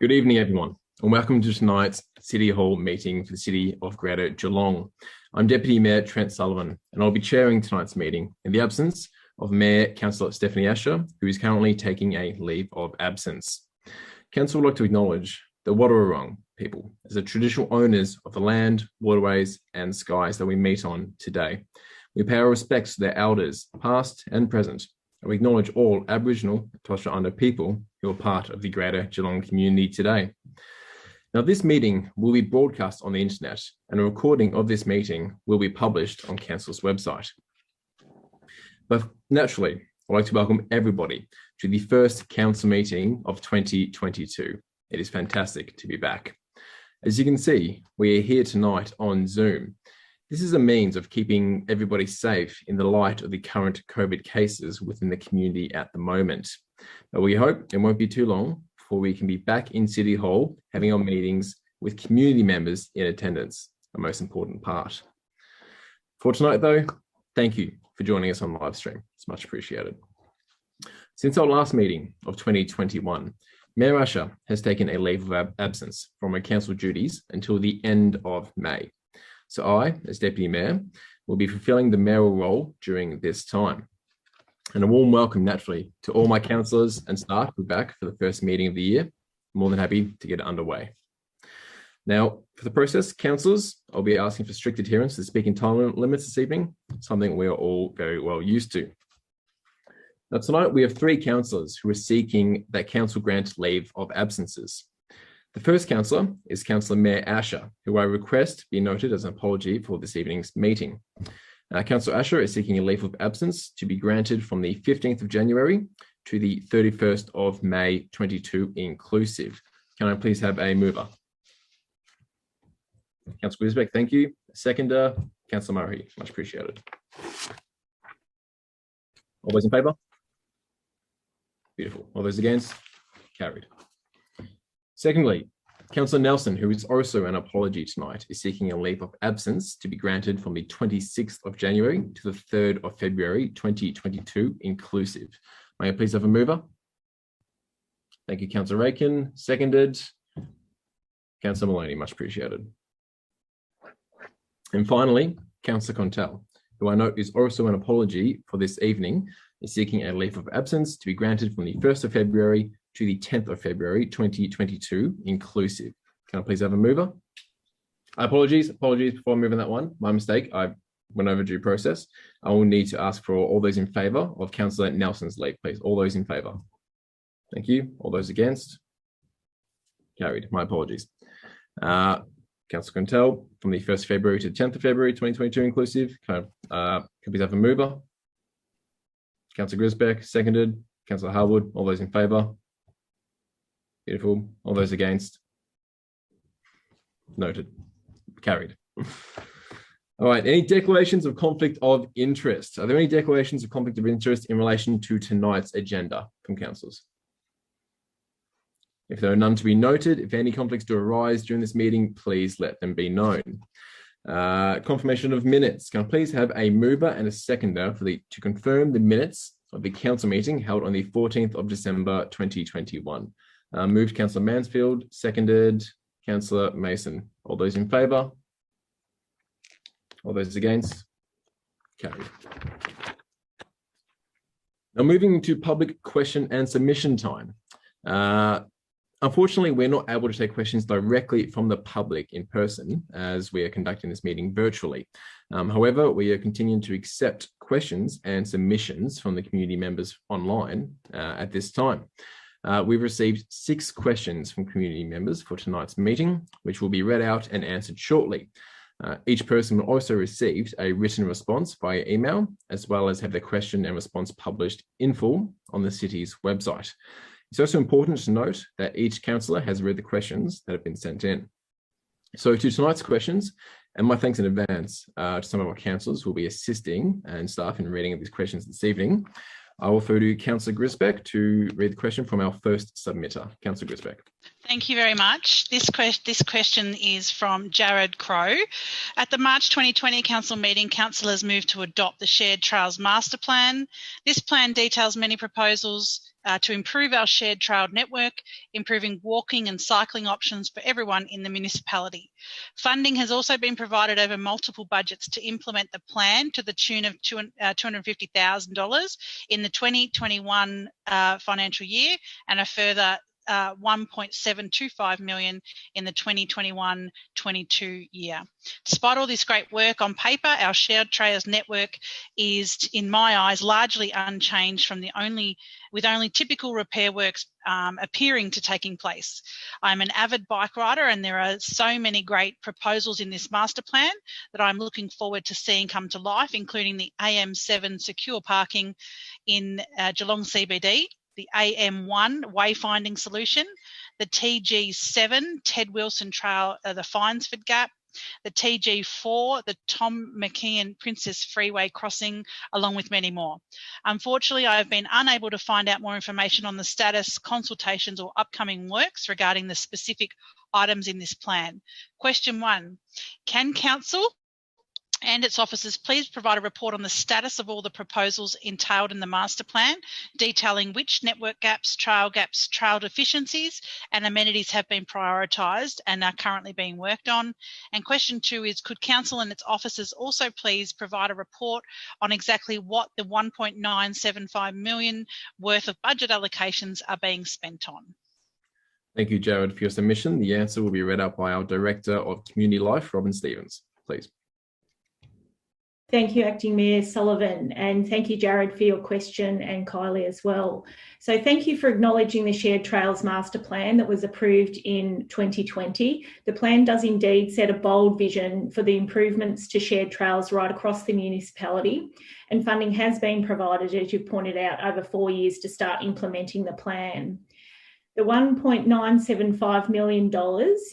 Good evening, everyone, and welcome to tonight's City Hall meeting for the City of Greater Geelong. I'm Deputy Mayor Trent Sullivan, and I'll be chairing tonight's meeting in the absence of Mayor Councillor Stephanie Asher, who is currently taking a leave of absence. Council would like to acknowledge the Wadawurrung people as the traditional owners of the land, waterways, and skies that we meet on today. We pay our respects to their elders, past and present, and we acknowledge all Aboriginal and Torres Strait Islander people who are part of the Greater Geelong community today. Now, this meeting will be broadcast on the internet, and a recording of this meeting will be published on Council's website. But naturally, I'd like to welcome everybody to the first Council meeting of 2022. It is fantastic to be back. As you can see, we are here tonight on Zoom. This is a means of keeping everybody safe in the light of the current COVID cases within the community at the moment. But we hope it won't be too long before we can be back in City Hall having our meetings with community members in attendance, the most important part. For tonight though, thank you for joining us on live stream. It's much appreciated. Since our last meeting of 2021, Mayor Asher has taken a leave of absence from her council duties until the end of May. So I, as Deputy Mayor, will be fulfilling the mayoral role during this time. And a warm welcome, naturally, to all my councillors and staff who are back for the first meeting of the year. I'm more than happy to get it underway. Now, for the process, councillors, I'll be asking for strict adherence to the speaking time limits this evening, something we are all very well used to. Now, tonight we have 3 councillors who are seeking that council grant leave of absences. The first councillor is Councillor Mayor Asher, who I request be noted as an apology for this evening's meeting. Councillor Asher is seeking a leave of absence to be granted from the 15th of January to the 31st of May 22 inclusive. Can I please have a mover? Councillor Wisbeck, thank you. Seconder, Councillor Murray, much appreciated. All those in favour? Beautiful. All those against? Carried. Secondly, Councillor Nelson, who is also an apology tonight, is seeking a leave of absence to be granted from the 26th of January to the 3rd of February 2022 inclusive. May I please have a mover? Thank you, Councillor Aiken. Seconded. Councillor Maloney, much appreciated. And finally, Councillor Contell, who I note is also an apology for this evening, is seeking a leave of absence to be granted from the 1st of February to the 10th of February 2022 inclusive. Can I please have a mover? Apologies before moving that one. My mistake, I went over due process. I will need to ask for all those in favour of Councillor Nelson's leave, please. All those in favour. Thank you. All those against? Carried. My apologies. Councillor Contell, from the 1st of February to the 10th of February 2022 inclusive. Can I please have a mover? Councillor Grisbeck, seconded. Councillor Harwood, all those in favour? Beautiful. All those against? Noted. Carried. All right. Any declarations of conflict of interest? Are there any declarations of conflict of interest in relation to tonight's agenda from councillors? If there are none to be noted, if any conflicts do arise during this meeting, please let them be known. Confirmation of minutes. Can I please have a mover and a seconder to confirm the minutes of the council meeting held on the 14th of December 2021? Moved Councillor Mansfield, seconded Councillor Mason. All those in favour? All those against? Carried. Now moving to public question and submission time. Unfortunately, we're not able to take questions directly from the public in person as we are conducting this meeting virtually. However, we are continuing to accept questions and submissions from the community members online at this time. We've received 6 questions from community members for tonight's meeting, which will be read out and answered shortly. Each person will also receive a written response via email, as well as have their question and response published in full on the city's website. It's also important to note that each councillor has read the questions that have been sent in. So to tonight's questions, and my thanks in advance to some of our councillors who will be assisting and staff in reading of these questions this evening. I will refer to Councillor Grisbeck to read the question from our first submitter. Councillor Grisbeck. Thank you very much. This question is from Jared Crow. At the March 2020 Council meeting, councillors moved to adopt the Shared Trails Master Plan. This plan details many proposals to improve our shared trail network, improving walking and cycling options for everyone in the municipality. Funding has also been provided over multiple budgets to implement the plan to the tune of $250,000 in the 2021 financial year and a further $1.725 million in the 2021-22 year. Despite all this great work on paper, our shared trails network is, in my eyes, largely unchanged with only typical repair works appearing to taking place. I'm an avid bike rider and there are so many great proposals in this master plan that I'm looking forward to seeing come to life, including the AM7 secure parking in Geelong CBD, the AM1 wayfinding solution, the TG7 Ted Wilson Trail, the Finesford Gap, the TG4, the Tom McKeon Princess Freeway crossing, along with many more. Unfortunately, I have been unable to find out more information on the status, consultations or upcoming works regarding the specific items in this plan. Question 1, can Council and its officers please provide a report on the status of all the proposals entailed in the master plan, detailing which network gaps, trail deficiencies and amenities have been prioritised and are currently being worked on. And question 2 is, could Council and its officers also please provide a report on exactly what the $1.975 million worth of budget allocations are being spent on? Thank you, Jared, for your submission. The answer will be read out by our Director of Community Life, Robin Stevens. Please. Thank you, Acting Mayor Sullivan, and thank you, Jared, for your question, and Kylie as well. So thank you for acknowledging the Shared Trails Master Plan that was approved in 2020. The plan does indeed set a bold vision for the improvements to shared trails right across the municipality, and funding has been provided, as you've pointed out, over 4 years to start implementing the plan. The $1.975 million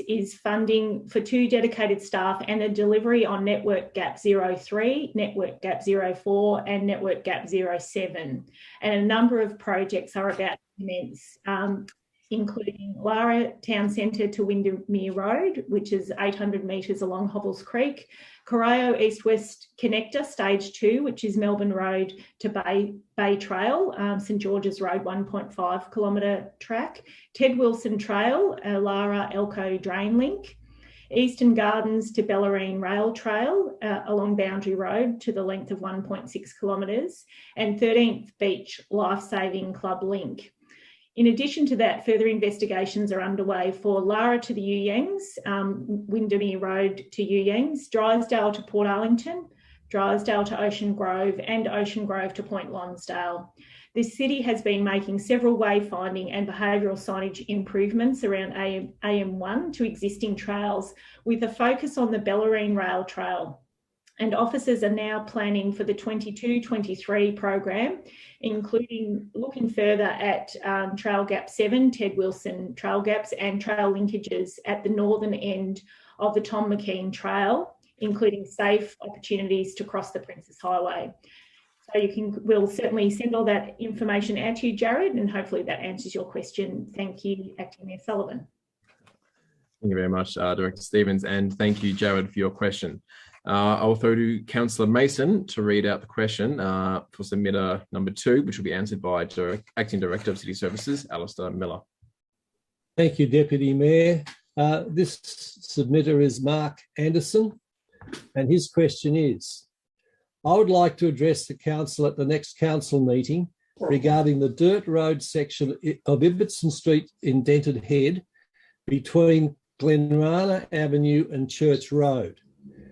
is funding for 2 dedicated staff and the delivery on Network Gap 03, Network Gap 04 and Network Gap 07. And a number of projects are about to commence, including Lara Town Centre to Windermere Road, which is 800 metres along Hovels Creek, Corio East-West Connector Stage 2, which is Melbourne Road to Bay Trail, St George's Road 1.5 kilometre track, Ted Wilson Trail, Lara Elko Drain Link, Eastern Gardens to Bellarine Rail Trail along Boundary Road to the length of 1.6 kilometres, and 13th Beach Lifesaving Club Link. In addition to that, further investigations are underway for Lara to the Yuyangs, Windermere Road to Yuyangs, Drysdale to Port Arlington, Drysdale to Ocean Grove and Ocean Grove to Point Lonsdale. This city has been making several wayfinding and behavioural signage improvements around AM1 to existing trails with a focus on the Bellarine Rail Trail. And officers are now planning for the 22-23 program, including looking further at Trail Gap 7, Ted Wilson Trail Gaps and trail linkages at the northern end of the Tom McKeon Trail, including safe opportunities to cross the Princess Highway. So we'll certainly send all that information out to you, Jared, and hopefully that answers your question. Thank you, Acting Mayor Sullivan. Thank you very much, Director Stevens, and thank you, Jared, for your question. I'll throw to Councillor Mason to read out the question for submitter number 2, which will be answered by Acting Director of City Services, Alistair Miller. Thank you, Deputy Mayor. This submitter is Mark Anderson, and his question is, I would like to address the Council at the next Council meeting regarding the dirt road section of Ibbotson Street Indented Head between Glenrana Avenue and Church Road.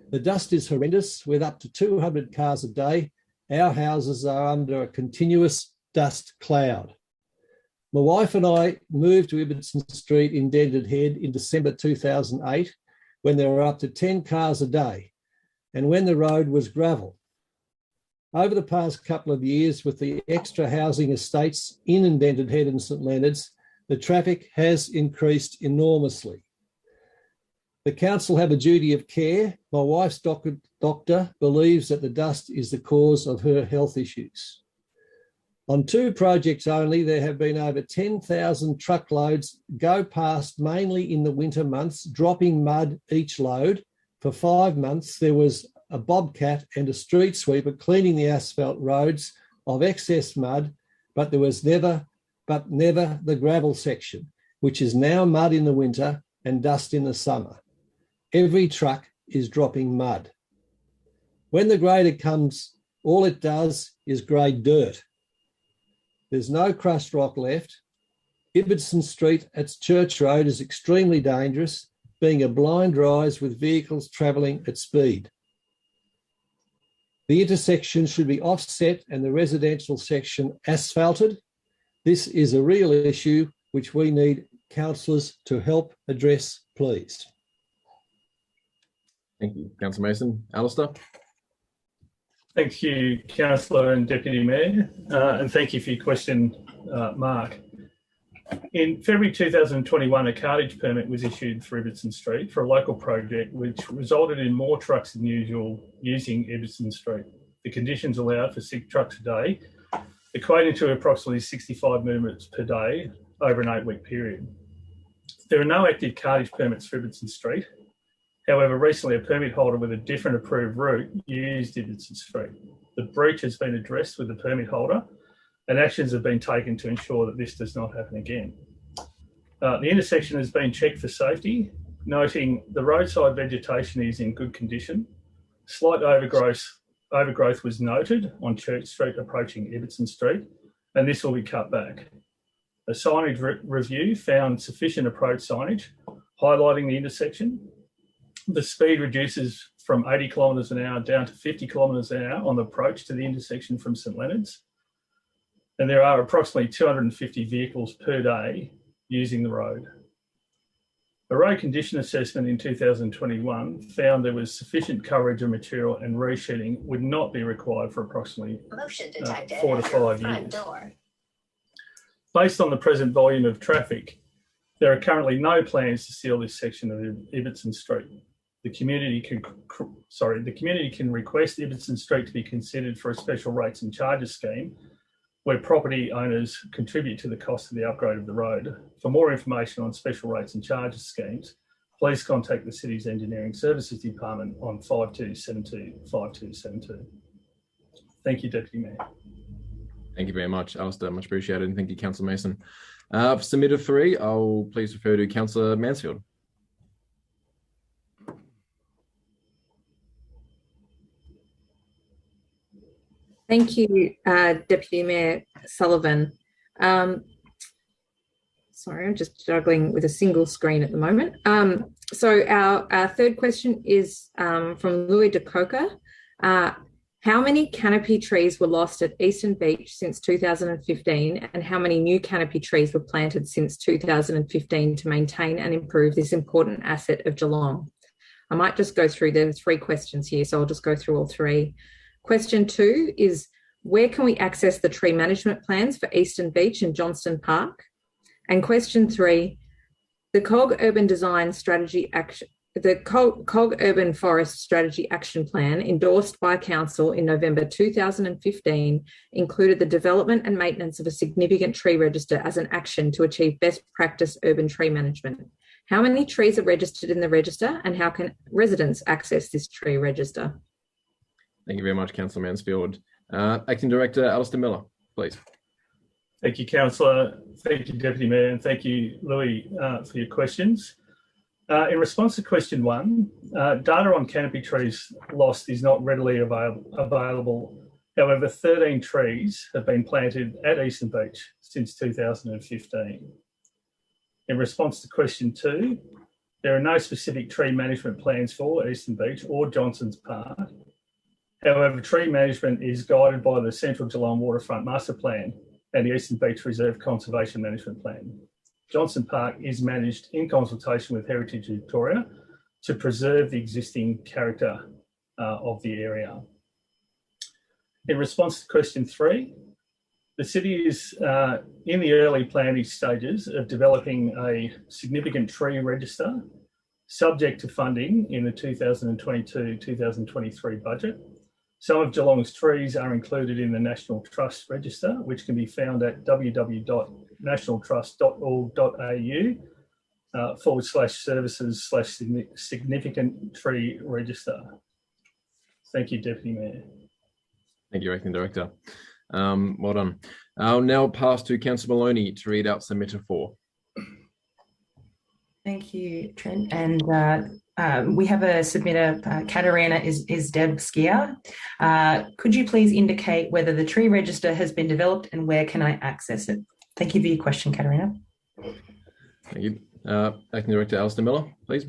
The dust is horrendous, with up to 200 cars a day. Our houses are under a continuous dust cloud. My wife and I moved to Ibbotson Street Indented Head in December 2008, when there were up to 10 cars a day, and when the road was gravel. Over the past couple of years, with the extra housing estates in Indented Head and St Leonard's, the traffic has increased enormously. The Council have a duty of care. My wife's doctor believes that the dust is the cause of her health issues. On 2 projects only, there have been over 10,000 truckloads go past, mainly in the winter months, dropping mud each load. For 5 months, there was a bobcat and a street sweeper cleaning the asphalt roads of excess mud, but there was never the gravel section, which is now mud in the winter and dust in the summer. Every truck is dropping mud. When the grader comes, all it does is grade dirt. There's no crushed rock left. Ibbotson Street at Church Road is extremely dangerous, being a blind rise with vehicles travelling at speed. The intersection should be offset and the residential section asphalted. This is a real issue which we need councillors to help address, please. Thank you, Councillor Mason. Alistair? Thank you, Councillor and Deputy Mayor, and thank you for your question, Mark. In February 2021, a cartage permit was issued for Ibbotson Street for a local project which resulted in more trucks than usual using Ibbotson Street. The conditions allowed for 6 trucks a day, equating to approximately 65 movements per day over an 8-week period. There are no active cartage permits for Ibbotson Street. However, recently a permit holder with a different approved route used Ibbotson Street. The breach has been addressed with the permit holder and actions have been taken to ensure that this does not happen again. The intersection has been checked for safety, noting the roadside vegetation is in good condition. Slight overgrowth was noted on Church Street approaching Ibbotson Street, and this will be cut back. A signage review found sufficient approach signage highlighting the intersection. The speed reduces from 80 kilometres an hour down to 50 kilometres an hour on the approach to the intersection from St Leonard's. And there are approximately 250 vehicles per day using the road. A road condition assessment in 2021 found there was sufficient coverage of material and reshedding would not be required for approximately 4 to 5 years. Based on the present volume of traffic, there are currently no plans to seal this section of Ibbotson Street. The community can request Ibbotson Street to be considered for a special rates and charges scheme where property owners contribute to the cost of the upgrade of the road. For more information on special rates and charges schemes, please contact the City's Engineering Services Department on 5272 5272. Thank you, Deputy Mayor. Thank you very much, Alistair. Much appreciated. And thank you, Councillor Mason. For submitted 3, I'll please refer to Councillor Mansfield. Thank you, Deputy Mayor Sullivan. Sorry, I'm just juggling with a single screen at the moment. So our third question is from Louis de Coca. How many canopy trees were lost at Eastern Beach since 2015, and how many new canopy trees were planted since 2015 to maintain and improve this important asset of Geelong? I might just go through, there are 3 questions here, so I'll just go through all 3. Question 2 is, where can we access the tree management plans for Eastern Beach and Johnston Park? And question 3, the COG Urban Design Strategy Action, the COG Urban Forest Strategy Action Plan endorsed by Council in November 2015 included the development and maintenance of a significant tree register as an action to achieve best practice urban tree management. How many trees are registered in the register, and how can residents access this tree register? Thank you very much, Councillor Mansfield. Acting Director Alistair Miller, please. Thank you, Councillor. Thank you, Deputy Mayor, and thank you, Louis, for your questions. In response to question 1, data on canopy trees lost is not readily available. However, 13 trees have been planted at Eastern Beach since 2015. In response to question 2, there are no specific tree management plans for Eastern Beach or Johnston's Park. However, tree management is guided by the Central Geelong Waterfront Master Plan and the Eastern Beach Reserve Conservation Management Plan. Johnston Park is managed in consultation with Heritage Victoria to preserve the existing character of the area. In response to question 3, the City is in the early planning stages of developing a significant tree register subject to funding in the 2022-2023 budget. Some of Geelong's trees are included in the National Trust Register, which can be found at www.nationaltrust.org.au/services/significant tree register. Thank you, Deputy Mayor. Thank you, Acting Director. Well done. I'll now pass to Councillor Maloney to read out submitter 4. Thank you, Trent. And we have a submitter, Katarina is Deb Skier. Could you please indicate whether the tree register has been developed and where can I access it? Thank you for your question, Katarina. Thank you. Acting Director Alistair Miller, please.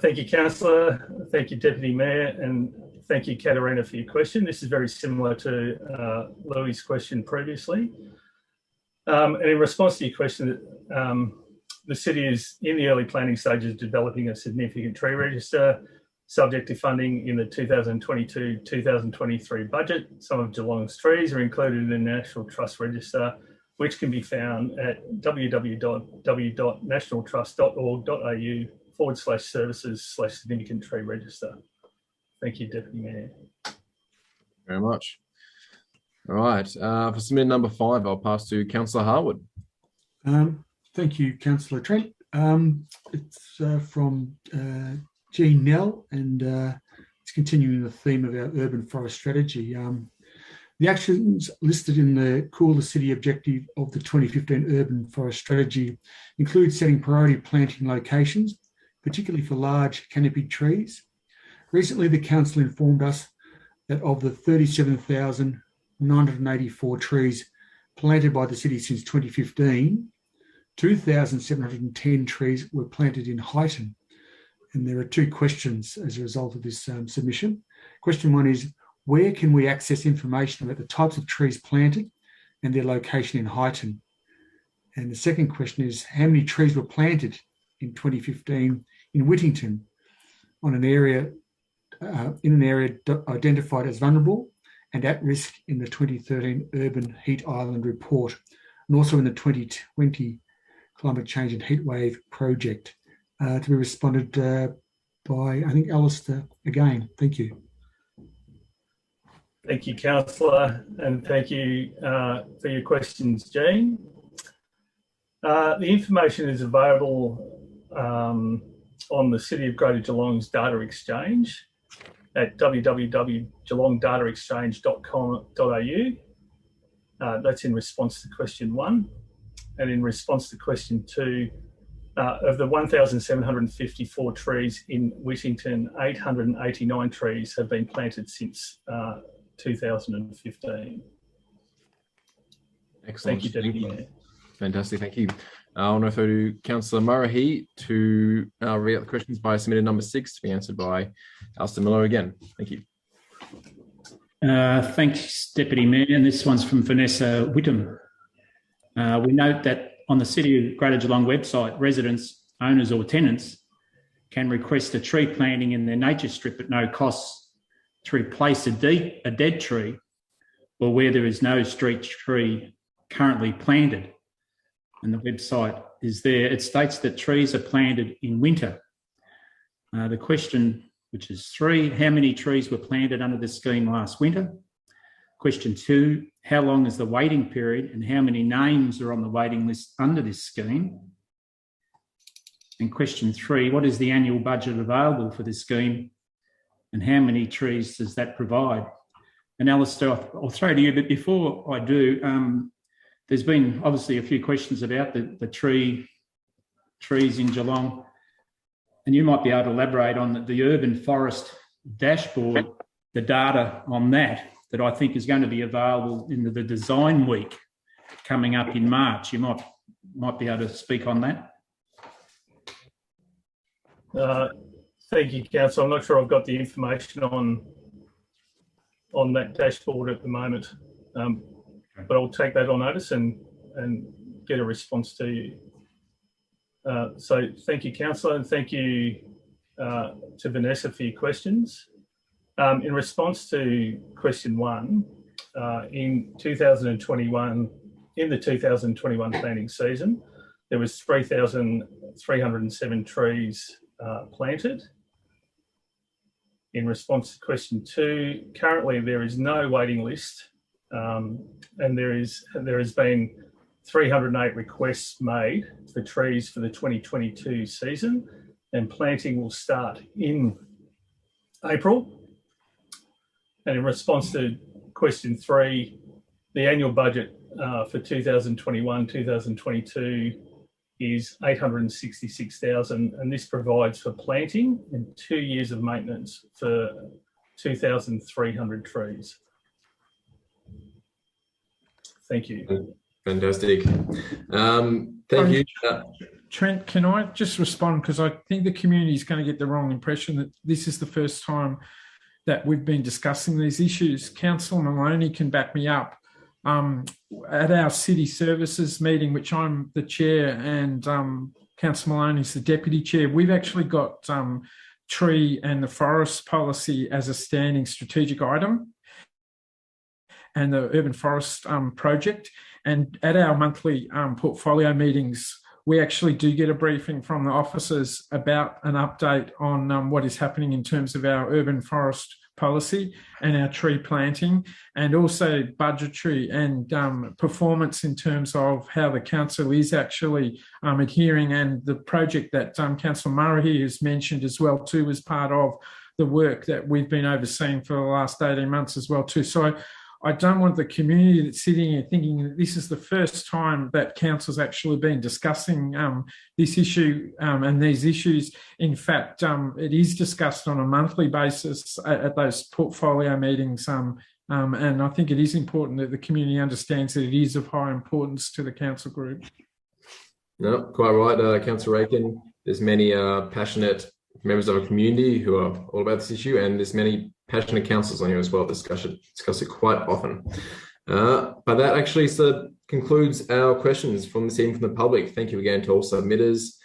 Thank you, Councillor. Thank you, Deputy Mayor, and thank you, Katarina, for your question. This is very similar to Louis' question previously. And in response to your question, the City is in the early planning stages of developing a significant tree register subject to funding in the 2022-2023 budget. Some of Geelong's trees are included in the National Trust Register, which can be found at www.nationaltrust.org.au/services/significant tree register. Thank you, Deputy Mayor. Very much. All right. For submitter number 5, I'll pass to Councillor Harwood. Thank you, Councillor Trent. It's from Jean Nell, and it's continuing the theme of our urban forest strategy. The actions listed in the Cool the City objective of the 2015 Urban Forest Strategy include setting priority planting locations, particularly for large canopied trees. Recently, the Council informed us that of the 37,984 trees planted by the City since 2015, 2,710 trees were planted in Highton. And there are 2 questions as a result of this submission. Question 1 is, where can we access information about the types of trees planted and their location in Highton? And the second question is, how many trees were planted in 2015 in Whittington on an area identified as vulnerable and at risk in the 2013 Urban Heat Island Report, and also in the 2020 Climate Change and Heatwave Project, to be responded by, I think, Alistair again. Thank you. Thank you, Councillor, and thank you for your questions, Jean. The information is available on the City of Greater Geelong's data exchange at www.geelongdataexchange.com.au. That's in response to question 1. And in response to question 2, of the 1,754 trees in Whittington, 889 trees have been planted since 2015. Excellent. Thank you, Deputy Mayor. Fantastic, thank you. I'll now refer to Councillor Murray to read out the questions by submitter number 6 to be answered by Alistair Miller again. Thank you. Thanks, Deputy Mayor. And this one's from Vanessa Whittam. We note that on the City of Greater Geelong website, residents, owners or tenants can request a tree planting in their nature strip at no cost to replace a dead tree or where there is no street tree currently planted. And the website is there. It states that trees are planted in winter. The question, which is 3, how many trees were planted under this scheme last winter? Question 2, how long is the waiting period and how many names are on the waiting list under this scheme? And question 3, what is the annual budget available for this scheme and how many trees does that provide? And Alistair, I'll throw to you, but before I do, there's been obviously a few questions about the trees in Geelong, and you might be able to elaborate on the urban forest dashboard, the data on that I think is going to be available in the design week coming up in March. You might be able to speak on that. Thank you, Councillor. I'm not sure I've got the information on that dashboard at the moment, but I'll take that on notice and get a response to you. So thank you, Councillor, and thank you to Vanessa for your questions. In response to question 1, in the 2021 planting season, there was 3,307 trees planted. In response to question 2, currently there is no waiting list, and there has been 308 requests made for trees for the 2022 season, and planting will start in April. And in response to question 3, the annual budget for 2021-2022 is $866,000, and this provides for planting and 2 years of maintenance for 2,300 trees. Thank you. Fantastic. Thank you. Trent, can I just respond? Because I think the community is going to get the wrong impression that this is the first time that we've been discussing these issues. Councillor Maloney can back me up. At our city services meeting, which I'm the chair and Councillor Maloney is the deputy chair, we've actually got tree and the forest policy as a standing strategic item and the urban forest project. And at our monthly portfolio meetings, we actually do get a briefing from the officers about an update on what is happening in terms of our urban forest policy and our tree planting, and also budgetary and performance in terms of how the council is actually adhering, and the project that Councillor Murray has mentioned as well too as part of the work that we've been overseeing for the last 18 months as well too. So I don't want the community that's sitting here thinking that this is the first time that council's actually been discussing this issue and these issues. In fact, it is discussed on a monthly basis at those portfolio meetings. And I think it is important that the community understands that it is of high importance to the council group. No, quite right, Councillor Aiken. There's many passionate members of a community who are all about this issue, and there's many passionate councillors on here as well discuss it quite often. But that actually concludes our questions from this evening from the public. Thank you again to all submitters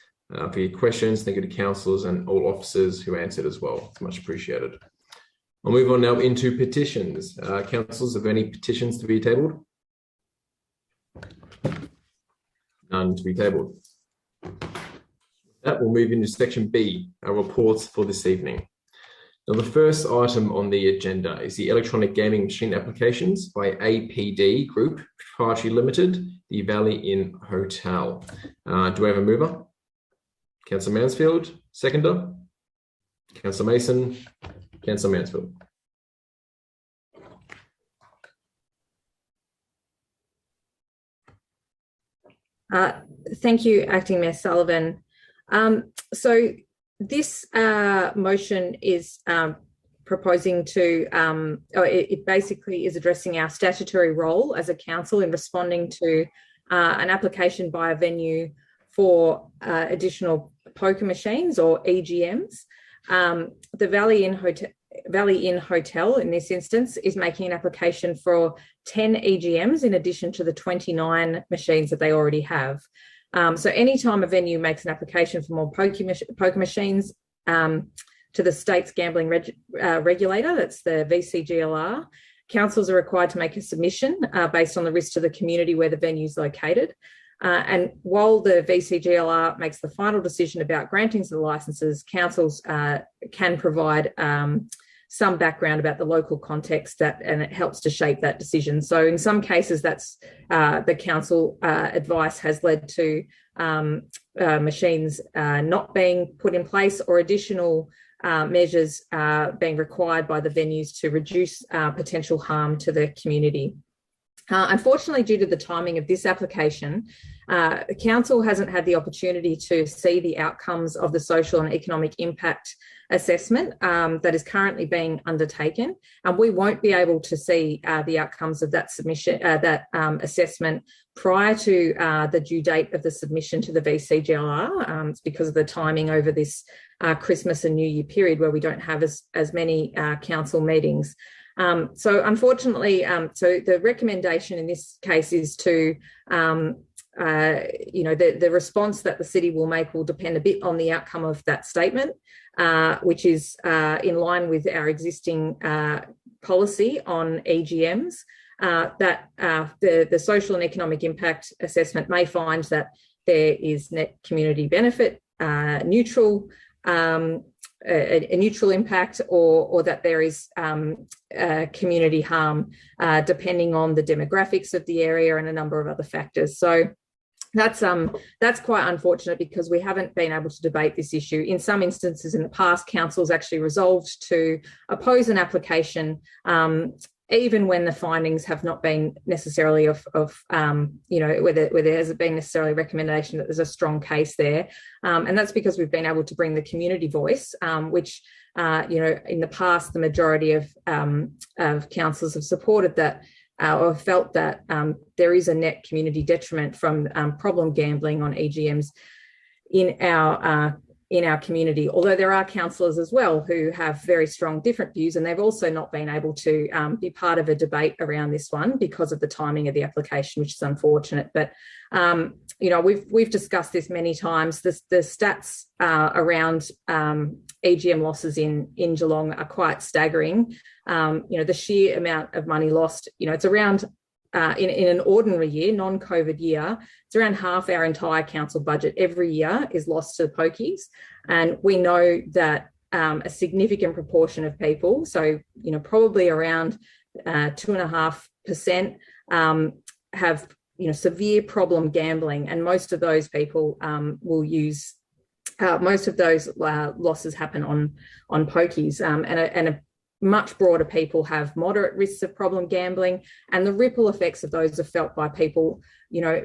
for your questions. Thank you to councillors and all officers who answered as well. It's much appreciated. I'll move on now into petitions. Councillors, are there any petitions to be tabled? None to be tabled. That will move into section B, our reports for this evening. Now, the first item on the agenda is the electronic gaming machine applications by APD Group Proprietary Limited, the Valley Inn Hotel. Do we have a mover? Councillor Mansfield. Seconder? Councillor Mason. Councillor Mansfield. Thank you, Acting Mayor Sullivan. So this motion is proposing to, it basically is addressing our statutory role as a council in responding to an application by a venue for additional poker machines or EGMs. The Valley Inn Hotel in this instance is making an application for 10 EGMs in addition to the 29 machines that they already have. So anytime a venue makes an application for more poker machines to the state's gambling regulator, that's the VCGLR, councils are required to make a submission based on the risk to the community where the venue is located. And while the VCGLR makes the final decision about granting the licences, councils can provide some background about the local context and it helps to shape that decision. So in some cases, that's the council advice has led to machines not being put in place or additional measures being required by the venues to reduce potential harm to the community. Unfortunately, due to the timing of this application, the council hasn't had the opportunity to see the outcomes of the social and economic impact assessment that is currently being undertaken, and we won't be able to see the outcomes of that submission, assessment prior to the due date of the submission to the VCGLR. It's because of the timing over this Christmas and New Year period where we don't have as many council meetings. So unfortunately, so the recommendation in this case is to, the response that the city will make will depend a bit on the outcome of that statement, which is in line with our existing policy on EGMs, that the social and economic impact assessment may find that there is net community benefit, neutral, a neutral impact or that there is community harm, depending on the demographics of the area and a number of other factors. So that's quite unfortunate because we haven't been able to debate this issue. In some instances in the past, councils actually resolved to oppose an application, even when the findings have not been necessarily of where there hasn't been necessarily a recommendation that there's a strong case there. And that's because we've been able to bring the community voice, which, in the past, the majority of councillors have supported that or felt that there is a net community detriment from problem gambling on EGMs in our community, although there are councillors as well who have very strong different views, and they've also not been able to be part of a debate around this one because of the timing of the application, which is unfortunate. But we've discussed this many times. The stats around EGM losses in Geelong are quite staggering. The sheer amount of money lost, it's around in an ordinary year, non-COVID year, it's around half our entire council budget every year is lost to the pokies. And we know that a significant proportion of people, so, probably around 2.5% have, severe problem gambling. And most of those people will use, most of those losses happen on pokies, and a much broader people have moderate risks of problem gambling, and the ripple effects of those are felt by people,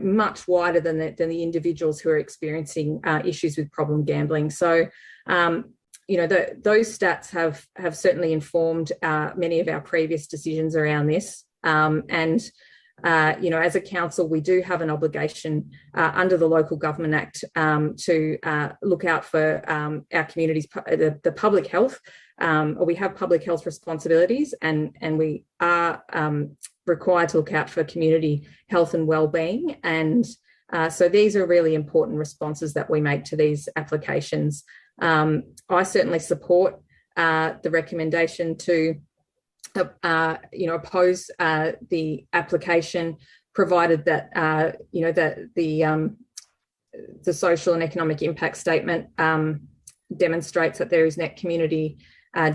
much wider than the individuals who are experiencing issues with problem gambling. So, those stats have certainly informed many of our previous decisions around this. As a council, we do have an obligation under the Local Government Act to look out for our communities, the public health. We have public health responsibilities, and we are required to look out for community health and wellbeing. And so these are really important responses that we make to these applications. I certainly support the recommendation to oppose the application, provided that that the social and economic impact statement demonstrates that there is net community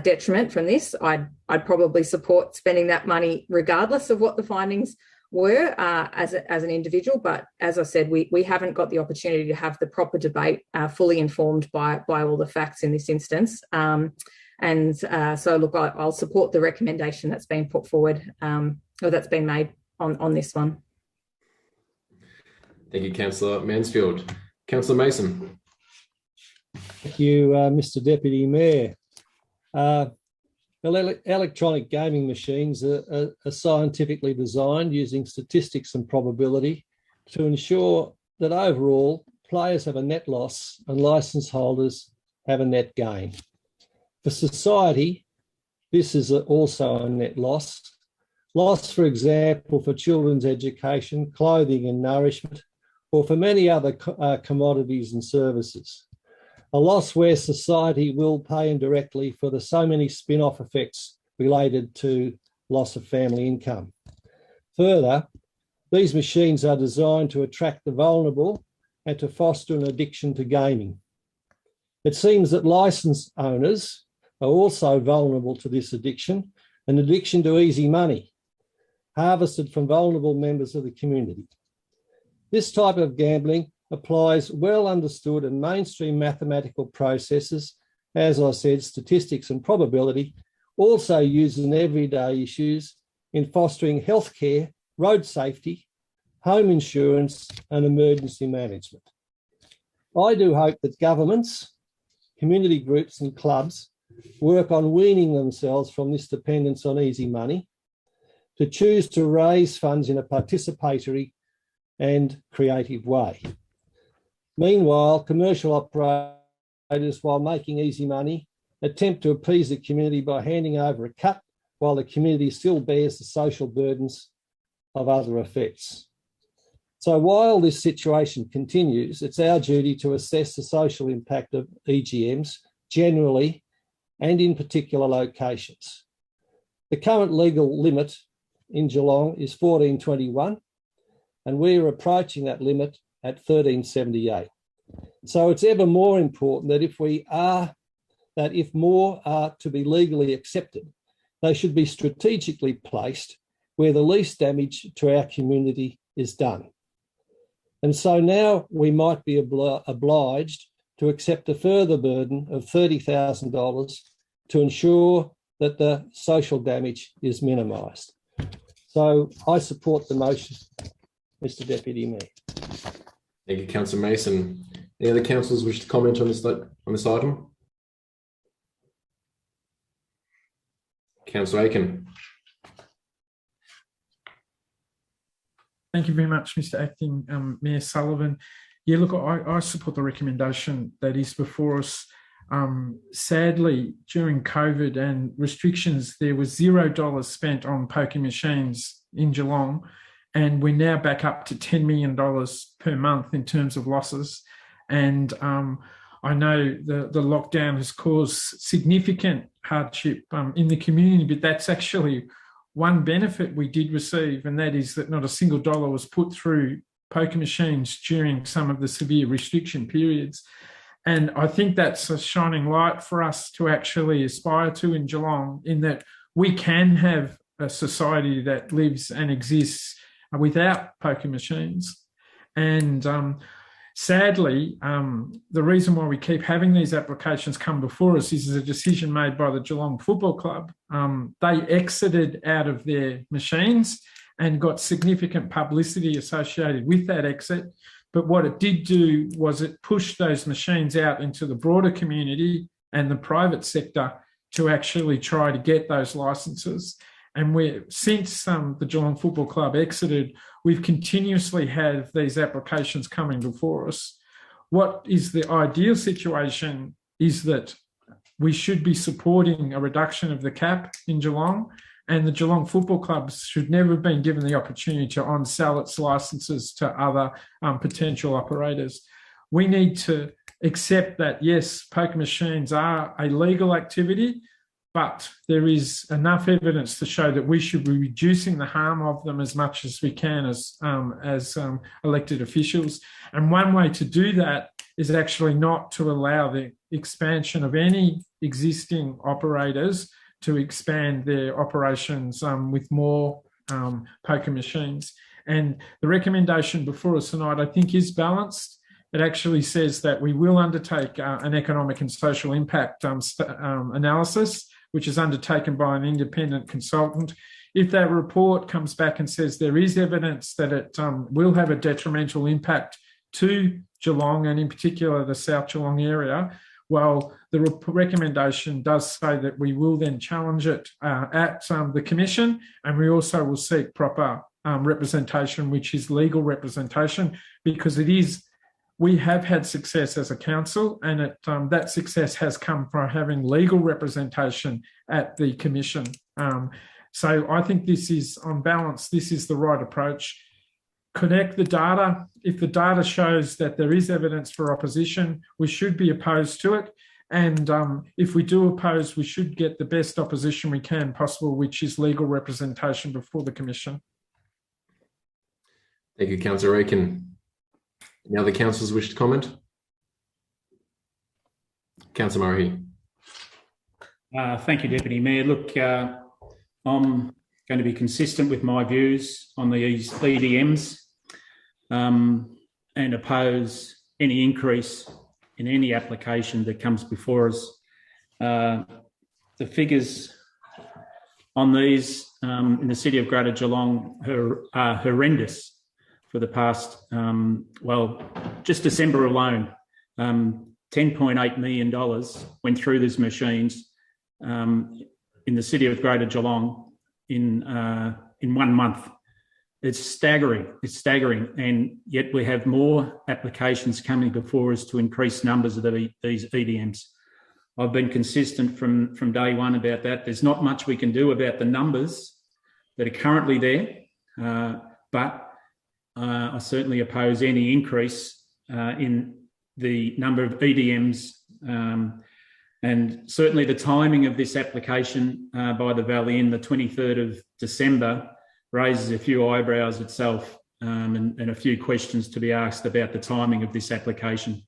detriment from this. I'd probably support spending that money regardless of what the findings were as an individual. But as I said, we haven't got the opportunity to have the proper debate fully informed by all the facts in this instance. So look, I'll support the recommendation that's been put forward or that's been made on this one. Thank you, Councillor Mansfield. Councillor Mason. Thank you, Mr. Deputy Mayor. Electronic gaming machines are scientifically designed using statistics and probability to ensure that overall players have a net loss and licence holders have a net gain. For society, this is also a net loss. Loss, for example, for children's education, clothing and nourishment, or for many other commodities and services. A loss where society will pay indirectly for the so many spin-off effects related to loss of family income. Further, these machines are designed to attract the vulnerable and to foster an addiction to gaming. It seems that licence owners are also vulnerable to this addiction, an addiction to easy money, harvested from vulnerable members of the community. This type of gambling applies well understood and mainstream mathematical processes, as I said, statistics and probability, also used in everyday issues in fostering healthcare, road safety, home insurance and emergency management. I do hope that governments, community groups and clubs work on weaning themselves from this dependence on easy money, to choose to raise funds in a participatory and creative way. Meanwhile, commercial operators, while making easy money, attempt to appease the community by handing over a cut while the community still bears the social burdens of other effects. So while this situation continues, it's our duty to assess the social impact of EGMs generally and in particular locations. The current legal limit in Geelong is 1421, and we're approaching that limit at 1378. So it's ever more important that if more are to be legally accepted, they should be strategically placed where the least damage to our community is done. And so now we might be obliged to accept a further burden of $30,000 to ensure that the social damage is minimised. So I support the motion, Mr Deputy Mayor. Thank you, Councillor Mason. Any other councillors wish to comment on this item? Councillor Aiken. Thank you very much, Mr Acting Mayor Sullivan. Yeah, look, I support the recommendation that is before us. Sadly, during COVID and restrictions, there was $0 spent on poker machines in Geelong, and we're now back up to $10 million per month in terms of losses. And I know the lockdown has caused significant hardship in the community, but that's actually one benefit we did receive, and that is that not a single dollar was put through poker machines during some of the severe restriction periods. And I think that's a shining light for us to actually aspire to in Geelong, in that we can have a society that lives and exists without poker machines. And sadly, the reason why we keep having these applications come before us is a decision made by the Geelong Football Club. They exited out of their machines and got significant publicity associated with that exit. But what it did do was it pushed those machines out into the broader community and the private sector to actually try to get those licences. And since the Geelong Football Club exited, we've continuously had these applications coming before us. What is the ideal situation is that we should be supporting a reduction of the cap in Geelong, and the Geelong Football Club should never have been given the opportunity to on-sell its licences to other potential operators. We need to accept that, yes, poker machines are a legal activity, but there is enough evidence to show that we should be reducing the harm of them as much as we can as elected officials. And one way to do that is actually not to allow the expansion of any existing operators to expand their operations with more poker machines. And the recommendation before us tonight, I think, is balanced. It actually says that we will undertake an economic and social impact analysis, which is undertaken by an independent consultant. If that report comes back and says there is evidence that it will have a detrimental impact to Geelong, and in particular the South Geelong area, well, the recommendation does say that we will then challenge it at the Commission, and we also will seek proper representation, which is legal representation, because we have had success as a council, and that success has come from having legal representation at the Commission. So I think this is, on balance, this is the right approach. Connect the data. If the data shows that there is evidence for opposition, we should be opposed to it. And if we do oppose, we should get the best opposition we can possible, which is legal representation before the Commission. Thank you, Councillor Aiken. Any other councillors wish to comment? Councillor Murray. Thank you, Deputy Mayor. Look, I'm going to be consistent with my views on these EDMs and oppose any increase in any application that comes before us. The figures on these in the city of Greater Geelong are horrendous for the past, just December alone. $10.8 million went through these machines in the city of Greater Geelong in 1 month. It's staggering. It's staggering, and yet we have more applications coming before us to increase numbers of these EDMs. I've been consistent from day one about that. There's not much we can do about the numbers that are currently there, but I certainly oppose any increase in the number of EDMs, and certainly the timing of this application by the Valley Inn, the 23rd of December, raises a few eyebrows itself, and a few questions to be asked about the timing of this application.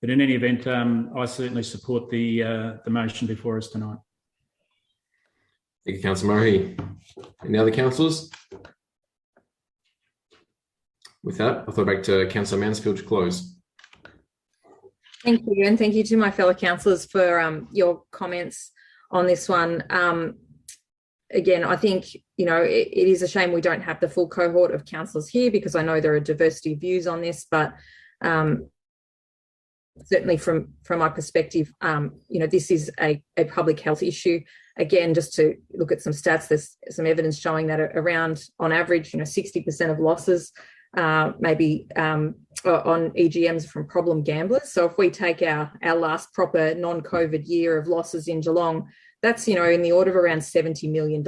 But in any event, I certainly support the motion before us tonight. Thank you, Councillor Murray. Any other councillors? With that, I'll throw back to Councillor Mansfield to close. Thank you, and thank you to my fellow councillors for your comments on this one. Again, I think, you know, it is a shame we don't have the full cohort of councillors here, because I know there are diversity of views on this, but certainly from my perspective, you know, this is a public health issue. Again, just to look at some stats, there's some evidence showing that around, on average, you know, 60% of losses maybe on EGMs from problem gamblers. So if we take our last proper non-COVID year of losses in Geelong, that's, you know, in the order of around $70 million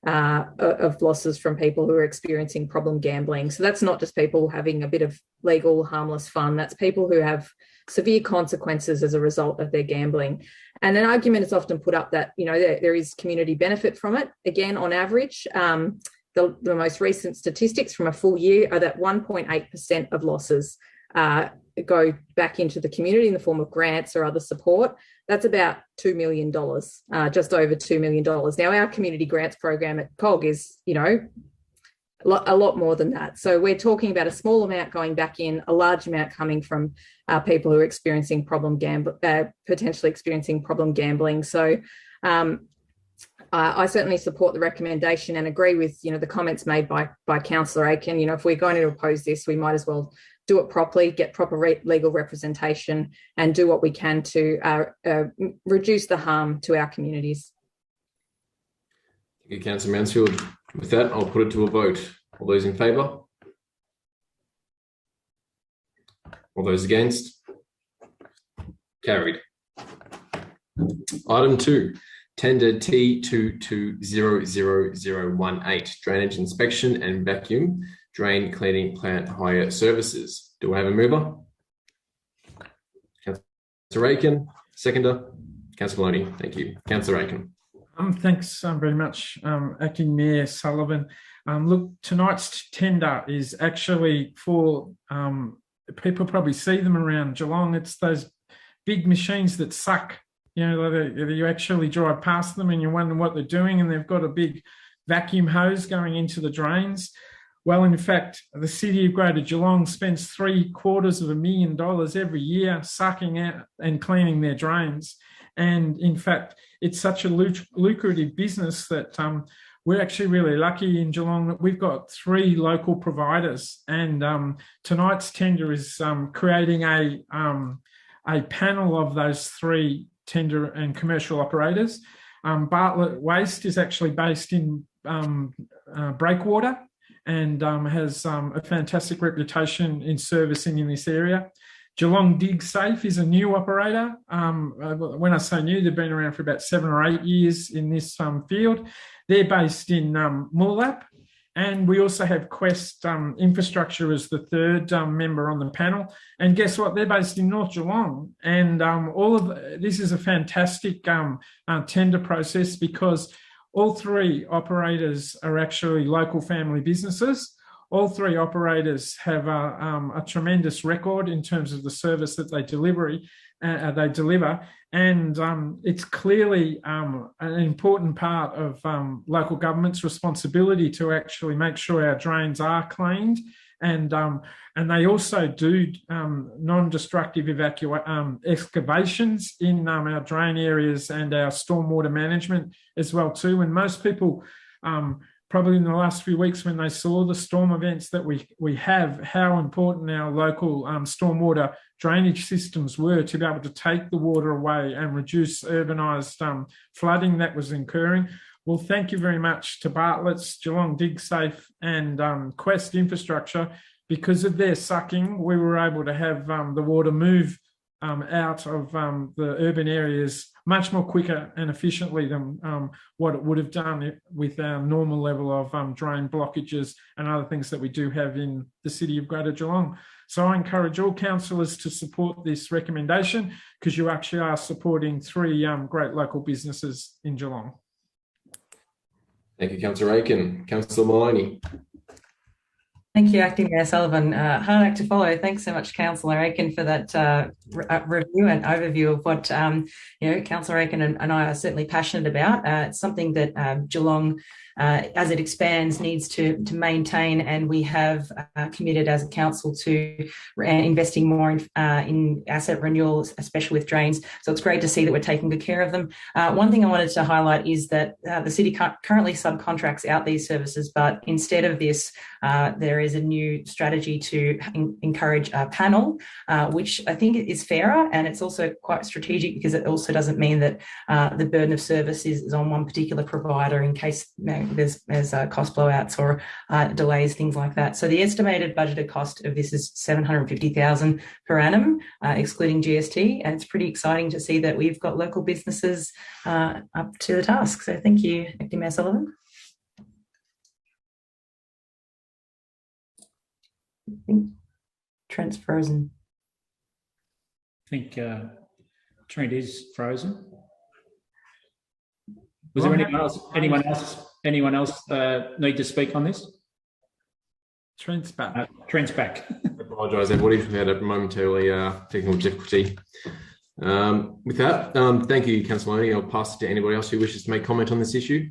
of losses from people who are experiencing problem gambling. So that's not just people having a bit of legal, harmless fun. That's people who have severe consequences as a result of their gambling. And an argument is often put up that, you know, there is community benefit from it. Again, on average, the most recent statistics from a full year are that 1.8% of losses go back into the community in the form of grants or other support. That's about $2 million, just over $2 million. Now, our community grants program at COG is, you know, a lot more than that. So we're talking about a small amount going back in, a large amount coming from people who are experiencing potentially experiencing problem gambling. So I certainly support the recommendation and agree with, you know, the comments made by Councillor Aiken. You know, if we're going to oppose this, we might as well do it properly, get proper legal representation, and do what we can to reduce the harm to our communities. Thank you, Councillor Mansfield. With that, I'll put it to a vote. All those in favour? All those against? Carried. Item 2, tender T220018, drainage inspection and vacuum drain cleaning plant hire services. Do I have a mover? Councillor Aiken. Seconder? Councillor Maloney. Thank you. Councillor Aiken. Thanks very much, Acting Mayor Sullivan. Look, tonight's tender is actually for, people probably see them around Geelong. It's those big machines that suck. You know, you actually drive past them and you wonder what they're doing, and they've got a big vacuum hose going into the drains. Well, in fact, the City of Greater Geelong spends $750,000 every year sucking out and cleaning their drains. And in fact, it's such a lucrative business that we're actually really lucky in Geelong that we've got 3 local providers. And tonight's tender is creating a panel of those 3 tender and commercial operators. Bartlett Waste is actually based in Breakwater and has a fantastic reputation in servicing in this area. Geelong Dig Safe is a new operator. When I say new, they've been around for about 7 or 8 years in this field. They're based in Moolap. And we also have Quest Infrastructure as the 3rd member on the panel. And guess what? They're based in North Geelong. And this is a fantastic tender process, because all 3 operators are actually local family businesses. All 3 operators have a tremendous record in terms of the service that they deliver, and it's clearly an important part of local government's responsibility to actually make sure our drains are cleaned, and they also do non-destructive excavations in our drain areas and our stormwater management as well too. And most people probably in the last few weeks, when they saw the storm events that we have, how important our local stormwater drainage systems were to be able to take the water away and reduce urbanised flooding that was occurring. Well, thank you very much to Bartlett's, Geelong Dig Safe and Quest Infrastructure. Because of their sucking, we were able to have the water move out of the urban areas much more quicker and efficiently than what it would have done with our normal level of drain blockages and other things that we do have in the City of Greater Geelong. So I encourage all councillors to support this recommendation, because you actually are supporting 3 great local businesses in Geelong. Thank you, Councillor Aiken. Councillor Maloney. Thank you, Acting Mayor Sullivan. Hard act to follow. Thanks so much, Councillor Aiken, for that review and overview of what Councillor Aiken and I are certainly passionate about. It's something that Geelong, as it expands, needs to maintain, and we have committed as a council to investing more in asset renewals, especially with drains. So it's great to see that we're taking good care of them. One thing I wanted to highlight is that the city currently subcontracts out these services, but instead of this, there is a new strategy to encourage a panel, which I think is fairer, and it's also quite strategic because it also doesn't mean that the burden of service is on one particular provider in case there's cost blowouts or delays, things like that. So the estimated budgeted cost of this is $750,000 per annum, excluding GST, and it's pretty exciting to see that we've got local businesses up to the task. So thank you, Acting Mayor Sullivan. I think Trent's frozen. I think Trent is frozen. Was there anyone else need to speak on this? Trent's back. Trent's back. I apologise, everybody, if we had a momentarily technical difficulty. With that, thank you, Councillor Maloney. I'll pass it to anybody else who wishes to make comment on this issue.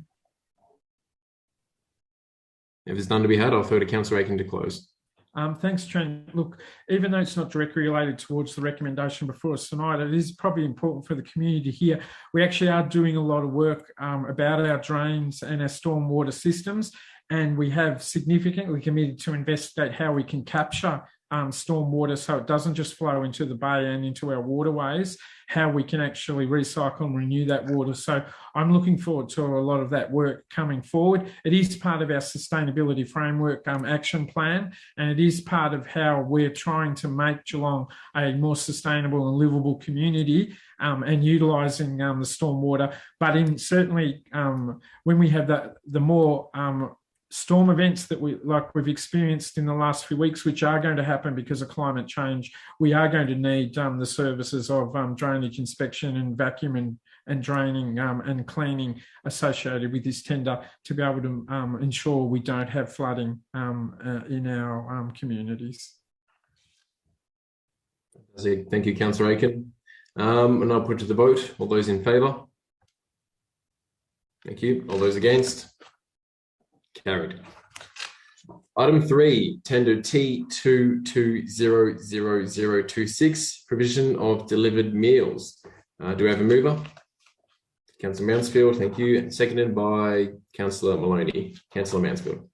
If there's none to be had, I'll throw to Councillor Aiken to close. Thanks, Trent. Look, even though it's not directly related towards the recommendation before us tonight, it is probably important for the community to hear. We actually are doing a lot of work about our drains and our stormwater systems, and we have significantly committed to investigate how we can capture stormwater so it doesn't just flow into the bay and into our waterways, how we can actually recycle and renew that water. So I'm looking forward to a lot of that work coming forward. It is part of our sustainability framework action plan, and it is part of how we're trying to make Geelong a more sustainable and livable community, and utilising the stormwater. But certainly when we have the more storm events that we've experienced in the last few weeks, which are going to happen because of climate change, we are going to need the services of drainage inspection and vacuum and draining and cleaning associated with this tender to be able to ensure we don't have flooding in our communities. Thank you, Councillor Aiken. And I'll put to the vote. All those in favour? Thank you. All those against? Carried. Item 3, tender T22000026, provision of delivered meals. Do we have a mover? Councillor Mansfield, thank you. And seconded by Councillor Maloney. Councillor Mansfield.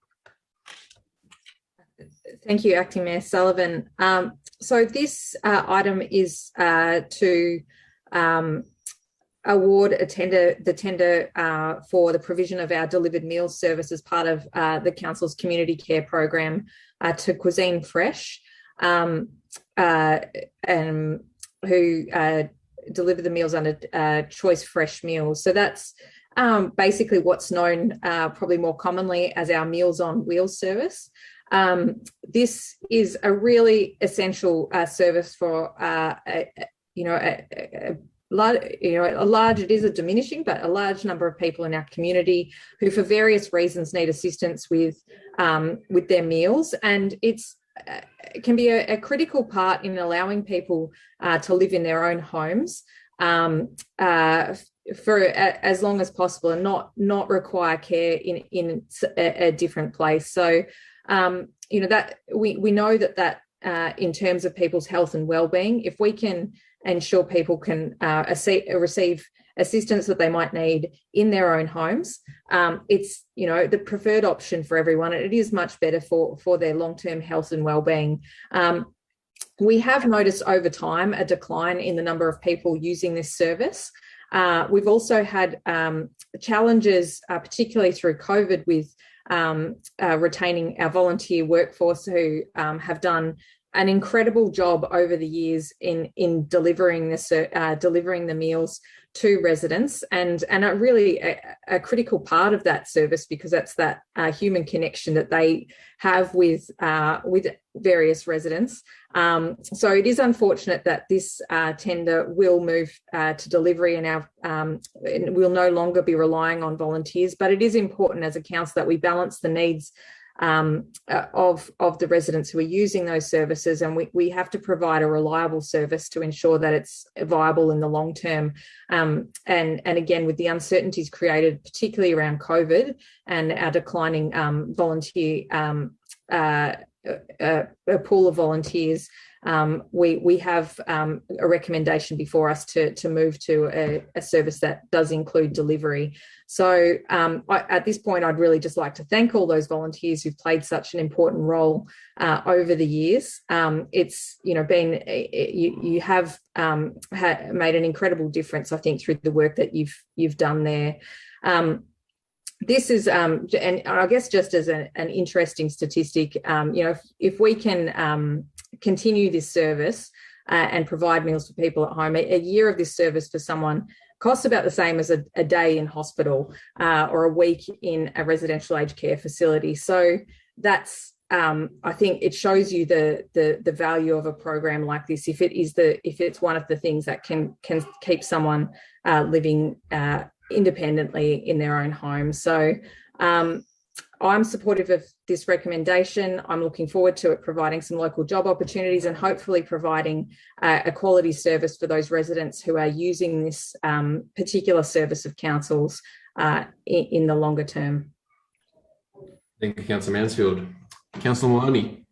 Thank you, Acting Mayor Sullivan. So this item is to award the tender for the provision of our delivered meals service as part of the council's community care program to Cuisine Fresh, who deliver the meals under Choice Fresh Meals. So that's basically what's known probably more commonly as our Meals on Wheels service. This is a really essential service for it is a diminishing, but a large number of people in our community who, for various reasons, need assistance with their meals, and it can be a critical part in allowing people to live in their own homes for as long as possible and not require care in a different place. So, that we know that in terms of people's health and well-being, if we can ensure people can receive assistance that they might need in their own homes, it's the preferred option for everyone. It is much better for their long-term health and well-being. We have noticed over time a decline in the number of people using this service. We've also had challenges, particularly through COVID, with retaining our volunteer workforce who have done an incredible job over the years in delivering the meals to residents, and a really a critical part of that service, because that's that human connection that they have with various residents. So it is unfortunate that this tender will move to delivery, and we'll no longer be relying on volunteers. But it is important as a council that we balance the needs of the residents who are using those services, and we have to provide a reliable service to ensure that it's viable in the long term. And again, with the uncertainties created, particularly around COVID and our declining volunteer a pool of volunteers, we have a recommendation before us to move to a service that does include delivery. So at this point, I'd really just like to thank all those volunteers who've played such an important role over the years. It's been you have made an incredible difference, I think, through the work that you've done there. This is, and I guess just as an interesting statistic, if we can continue this service and provide meals for people at home, a year of this service for someone costs about the same as a day in hospital or a week in a residential aged care facility. So that's, I think it shows you the value of a program like this. If it's one of the things that can keep someone living independently in their own home. So I'm supportive of this recommendation. I'm looking forward to it providing some local job opportunities and hopefully providing a quality service for those residents who are using this particular service of councils in the longer term. Thank you, Councillor Mansfield. Councillor Maloney.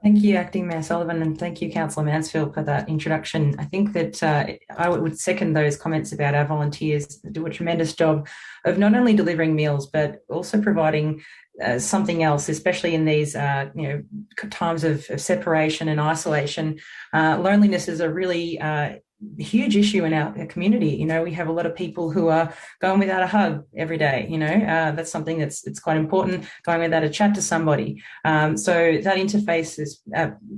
Thank you, Acting Mayor Sullivan, and thank you, Councillor Mansfield, for that introduction. I think that I would second those comments about our volunteers that do a tremendous job of not only delivering meals, but also providing something else, especially in these times of separation and isolation. Loneliness is a really huge issue in our community. We have a lot of people who are going without a hug every day. That's something it's quite important, going without a chat to somebody. So that interface has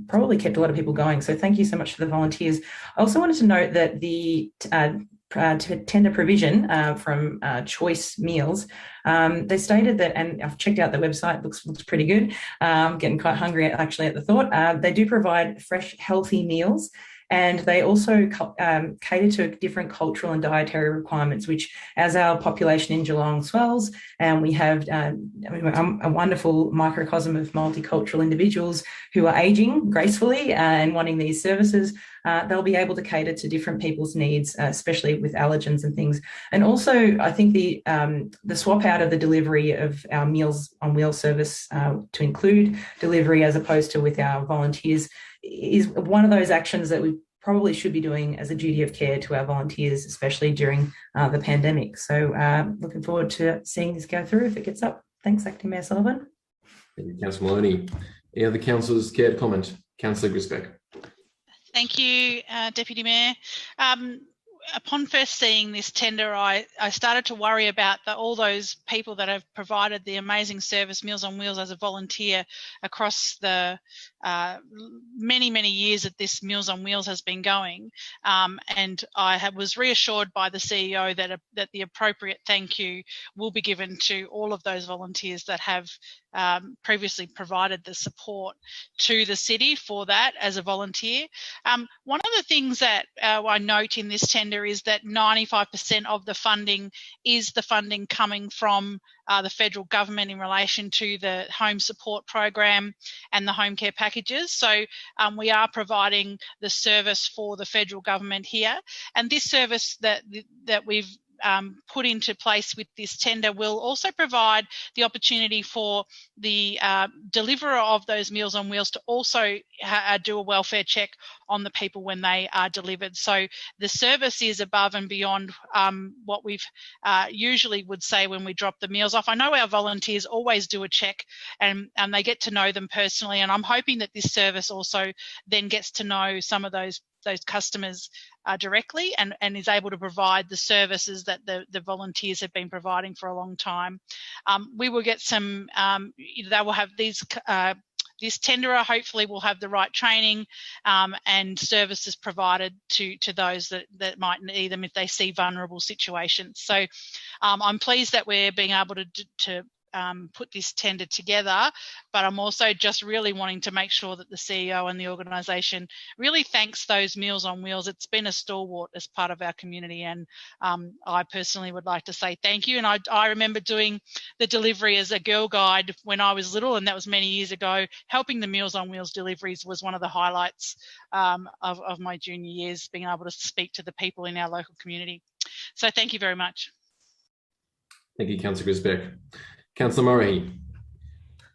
probably kept a lot of people going. So thank you so much for the volunteers. I also wanted to note that the tender provision from Choice Meals, they stated that, and I've checked out the website, looks pretty good. I'm getting quite hungry actually at the thought. They do provide fresh, healthy meals, and they also cater to different cultural and dietary requirements, which, as our population in Geelong swells, and we have a wonderful microcosm of multicultural individuals who are ageing gracefully and wanting these services, they'll be able to cater to different people's needs, especially with allergens and things. And also, I think the swap out of the delivery of our Meals on Wheels service to include delivery as opposed to with our volunteers is one of those actions that we probably should be doing as a duty of care to our volunteers, especially during the pandemic. So looking forward to seeing this go through if it gets up. Thanks, Acting Mayor Sullivan. Thank you, Councillor Maloney. Any other councillors care to comment? Councillor Grisbeck. Thank you, Deputy Mayor. Upon first seeing this tender, I started to worry about all those people that have provided the amazing service Meals on Wheels as a volunteer across the many, many years that this Meals on Wheels has been going. And I was reassured by the CEO that the appropriate thank you will be given to all of those volunteers that have previously provided the support to the city for that as a volunteer. One of the things that I note in this tender is that 95% of the funding is the funding coming from the federal government in relation to the home support program and the home care packages. So we are providing the service for the federal government here. And this service that we've put into place with this tender will also provide the opportunity for the deliverer of those Meals on Wheels to also do a welfare check on the people when they are delivered. So the service is above and beyond what we've usually would say when we drop the meals off. I know our volunteers always do a check and they get to know them personally, and I'm hoping that this service also then gets to know some of those customers directly and is able to provide the services that the volunteers have been providing for a long time. We will get some, they will have this tenderer hopefully will have the right training and services provided to those that might need them if they see vulnerable situations. So I'm pleased that we're being able to put this tender together, but I'm also just really wanting to make sure that the CEO and the organisation really thanks those Meals on Wheels. It's been a stalwart as part of our community, and I personally would like to say thank you. And I remember doing the delivery as a girl guide when I was little, and that was many years ago. Helping the Meals on Wheels deliveries was one of the highlights of my junior years, being able to speak to the people in our local community. So thank you very much. Thank you, Councillor Grisbeck. Councillor Murray.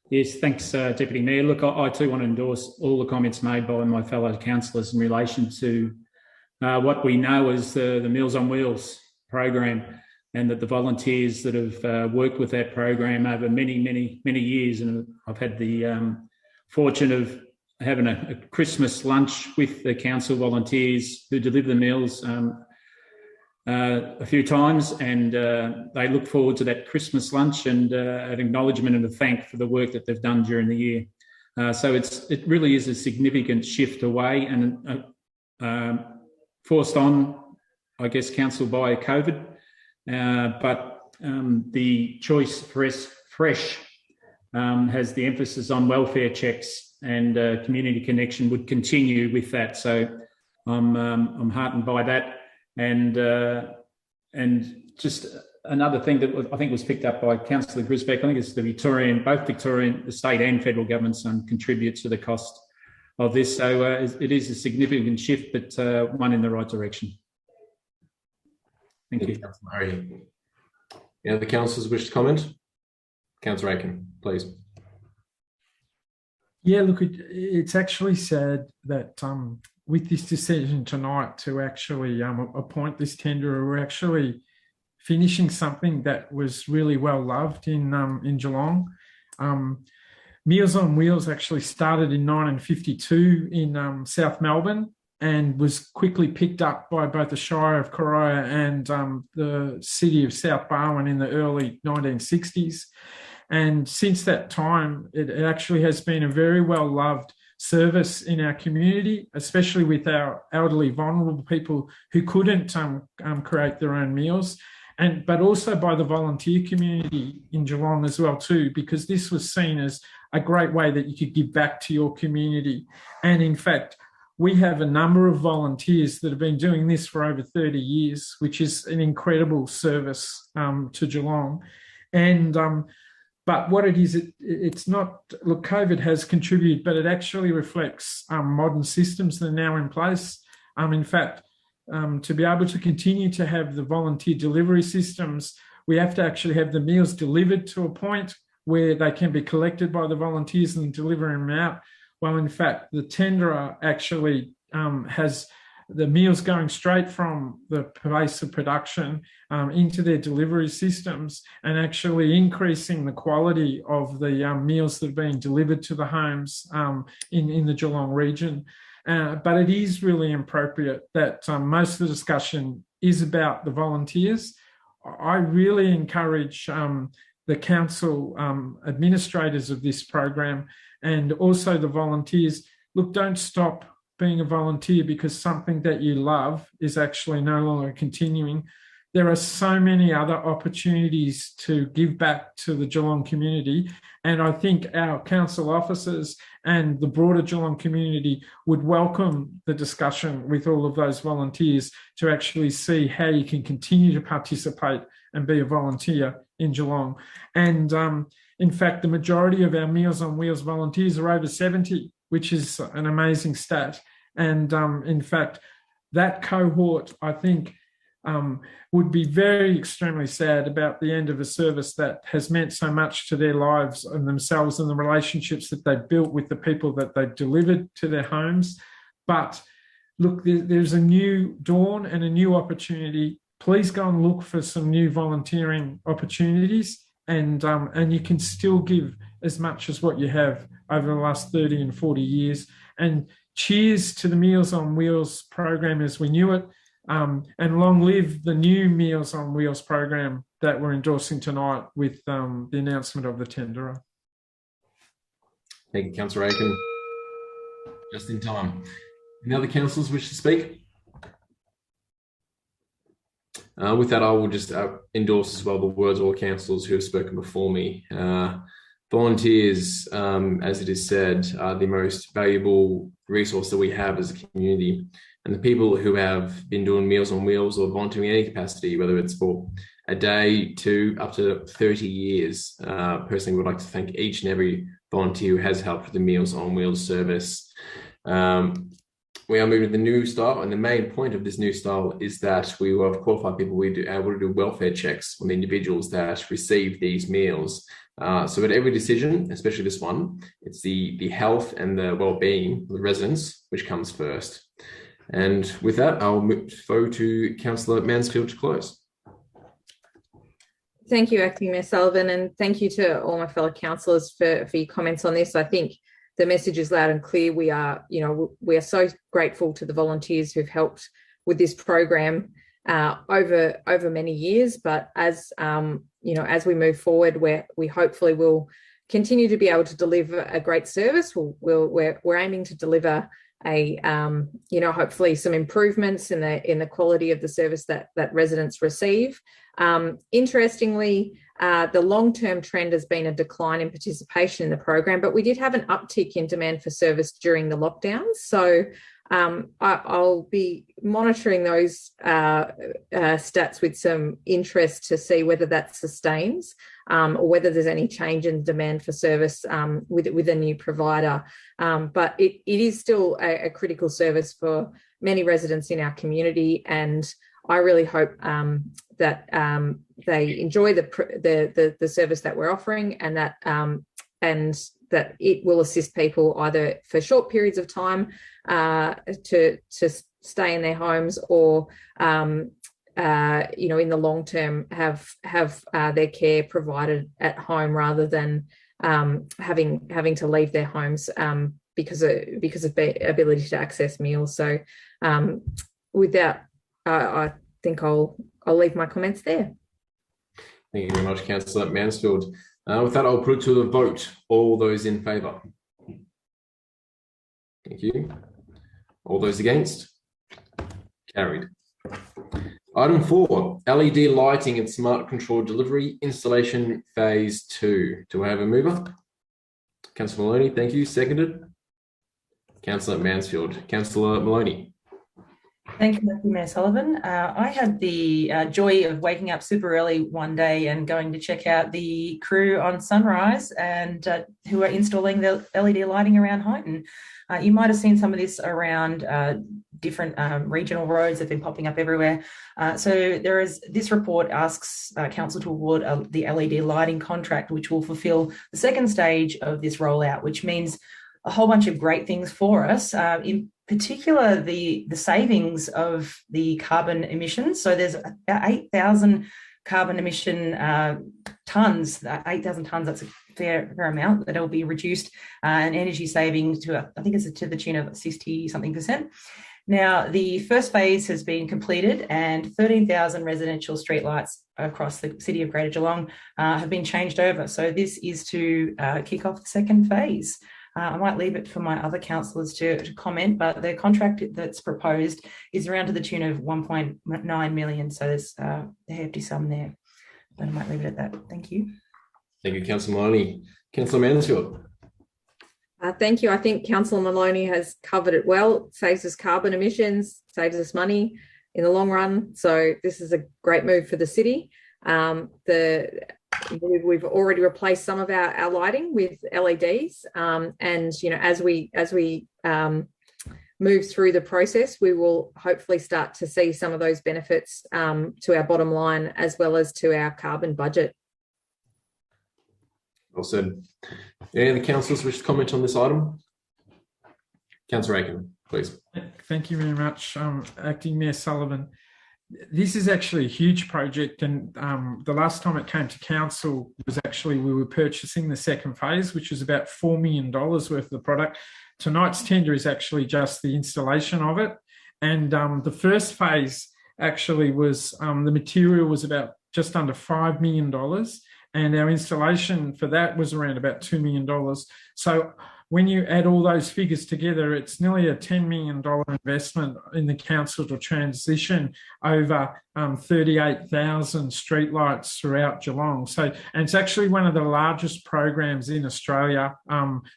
Yes, thanks, Deputy Mayor. Look, I too want to endorse all the comments made by my fellow councillors in relation to what we know as the Meals on Wheels program, and that the volunteers that have worked with that program over many years. And I've had the fortune of having a Christmas lunch with the council volunteers who deliver the meals a few times, and they look forward to that Christmas lunch and an acknowledgement and a thank for the work that they've done during the year. So it really is a significant shift away, and forced on, I guess, council by COVID. But the choice fresh has the emphasis on welfare checks, and community connection would continue with that. So I'm heartened by that. And just another thing that I think was picked up by Councillor Grisbeck, I think it's both Victorian, the state and federal governments contribute to the cost of this. So it is a significant shift, but one in the right direction. Thank you. Councillor Murray. Any other councillors wish to comment? Councillor Aiken, please. Yeah, look, it's actually sad that with this decision tonight to actually appoint this tenderer, we're actually finishing something that was really well loved in Geelong. Meals on Wheels actually started in 1952 in South Melbourne, and was quickly picked up by both the Shire of Coria and the city of South Barwon in the early 1960s. And since that time, it actually has been a very well-loved service in our community, especially with our elderly, vulnerable people who couldn't create their own meals, but also by the volunteer community in Geelong as well too, because this was seen as a great way that you could give back to your community. And in fact, we have a number of volunteers that have been doing this for over 30 years, which is an incredible service to Geelong. And but what it is, it's not, look, COVID has contributed, but it actually reflects modern systems that are now in place. In fact, to be able to continue to have the volunteer delivery systems, we have to actually have the meals delivered to a point where they can be collected by the volunteers and deliver them out. Well, in fact, the tenderer actually has the meals going straight from the place of production into their delivery systems, and actually increasing the quality of the meals that are being delivered to the homes in the Geelong region. But it is really appropriate that most of the discussion is about the volunteers. I really encourage the council administrators of this program and also the volunteers, look, don't stop being a volunteer because something that you love is actually no longer continuing. There are so many other opportunities to give back to the Geelong community, and I think our council officers and the broader Geelong community would welcome the discussion with all of those volunteers to actually see how you can continue to participate and be a volunteer in Geelong. And in fact, the majority of our Meals on Wheels volunteers are over 70, which is an amazing stat. And in fact, that cohort, I think, would be very extremely sad about the end of a service that has meant so much to their lives and themselves and the relationships that they've built with the people that they've delivered to their homes. But look, there's a new dawn and a new opportunity. Please go and look for some new volunteering opportunities, and you can still give as much as what you have over the last 30 and 40 years. And cheers to the Meals on Wheels program as we knew it, and long live the new Meals on Wheels program that we're endorsing tonight with the announcement of the tenderer. Thank you, Councillor Aiken. Just in time. Any other councillors wish to speak? With that, I will just endorse as well the words of all councillors who have spoken before me. Volunteers, as it is said, are the most valuable resource that we have as a community. And the people who have been doing Meals on Wheels or volunteering in any capacity, whether it's for a day, 2, up to 30 years, personally would like to thank each and every volunteer who has helped with the Meals on Wheels service. We are moving to the new style, and the main point of this new style is that we will have qualified people. We are able to do welfare checks on the individuals that receive these meals. So at every decision, especially this one, it's the health and the well-being of the residents which comes first. And with that, I'll go to Councillor Mansfield to close. Thank you, Acting Mayor Sullivan, and thank you to all my fellow councillors for your comments on this. I think the message is loud and clear. We are so grateful to the volunteers who've helped with this program over many years. But as as we move forward, we hopefully will continue to be able to deliver a great service. We're aiming to deliver hopefully some improvements in the quality of the service that residents receive. Interestingly, the long-term trend has been a decline in participation in the program, but we did have an uptick in demand for service during the lockdowns. So I'll be monitoring those stats with some interest to see whether that sustains or whether there's any change in demand for service with a new provider. But it is still a critical service for many residents in our community, and I really hope that they enjoy the service that we're offering, and that it will assist people either for short periods of time to stay in their homes, or in the long term have their care provided at home rather than having to leave their homes because of the ability to access meals. So with that, I think I'll leave my comments there. Thank you very much, Councillor Mansfield. With that, I'll put it to the vote. All those in favour? Thank you. All those against? Carried. Item 4, LED lighting and smart control delivery installation phase 2. Do I have a mover? Councillor Maloney, thank you. Seconded. Councillor Mansfield. Councillor Maloney. Thank you, Mayor Sullivan. I had the joy of waking up super early one day and going to check out the crew on Sunrise and who are installing the LED lighting around Highton. You might have seen some of this around different regional roads that have been popping up everywhere. So this report asks Council to award the LED lighting contract, which will fulfil the second stage of this rollout, which means a whole bunch of great things for us, in particular the savings of the carbon emissions. So there's about 8,000 carbon emission tonnes, 8,000 tonnes, that's a fair amount that will be reduced, and energy savings to, I think it's to the tune of 60-something%. Now, the first phase has been completed and 13,000 residential streetlights across the city of Greater Geelong have been changed over. So this is to kick off the second phase. I might leave it for my other councillors to comment, but the contract that's proposed is around to the tune of 1.9 million. So there's a hefty sum there, but I might leave it at that. Thank you. Thank you, Councillor Maloney. Councillor Mansfield. Thank you. I think Councillor Maloney has covered it well. It saves us carbon emissions, saves us money in the long run. So this is a great move for the city. We've already replaced some of our lighting with LEDs, and as we move through the process, we will hopefully start to see some of those benefits to our bottom line as well as to our carbon budget. Well said. Any other councillors wish to comment on this item? Councillor Aiken, please. Thank you very much, Acting Mayor Sullivan. This is actually a huge project, and the last time it came to council was actually we were purchasing the second phase, which was about $4 million worth of the product. Tonight's tender is actually just the installation of it, and the first phase actually was the material was about just under $5 million, and our installation for that was around about $2 million. So when you add all those figures together, it's nearly a $10 million investment in the council to transition over 38,000 streetlights throughout Geelong. So, and it's actually one of the largest programs in Australia.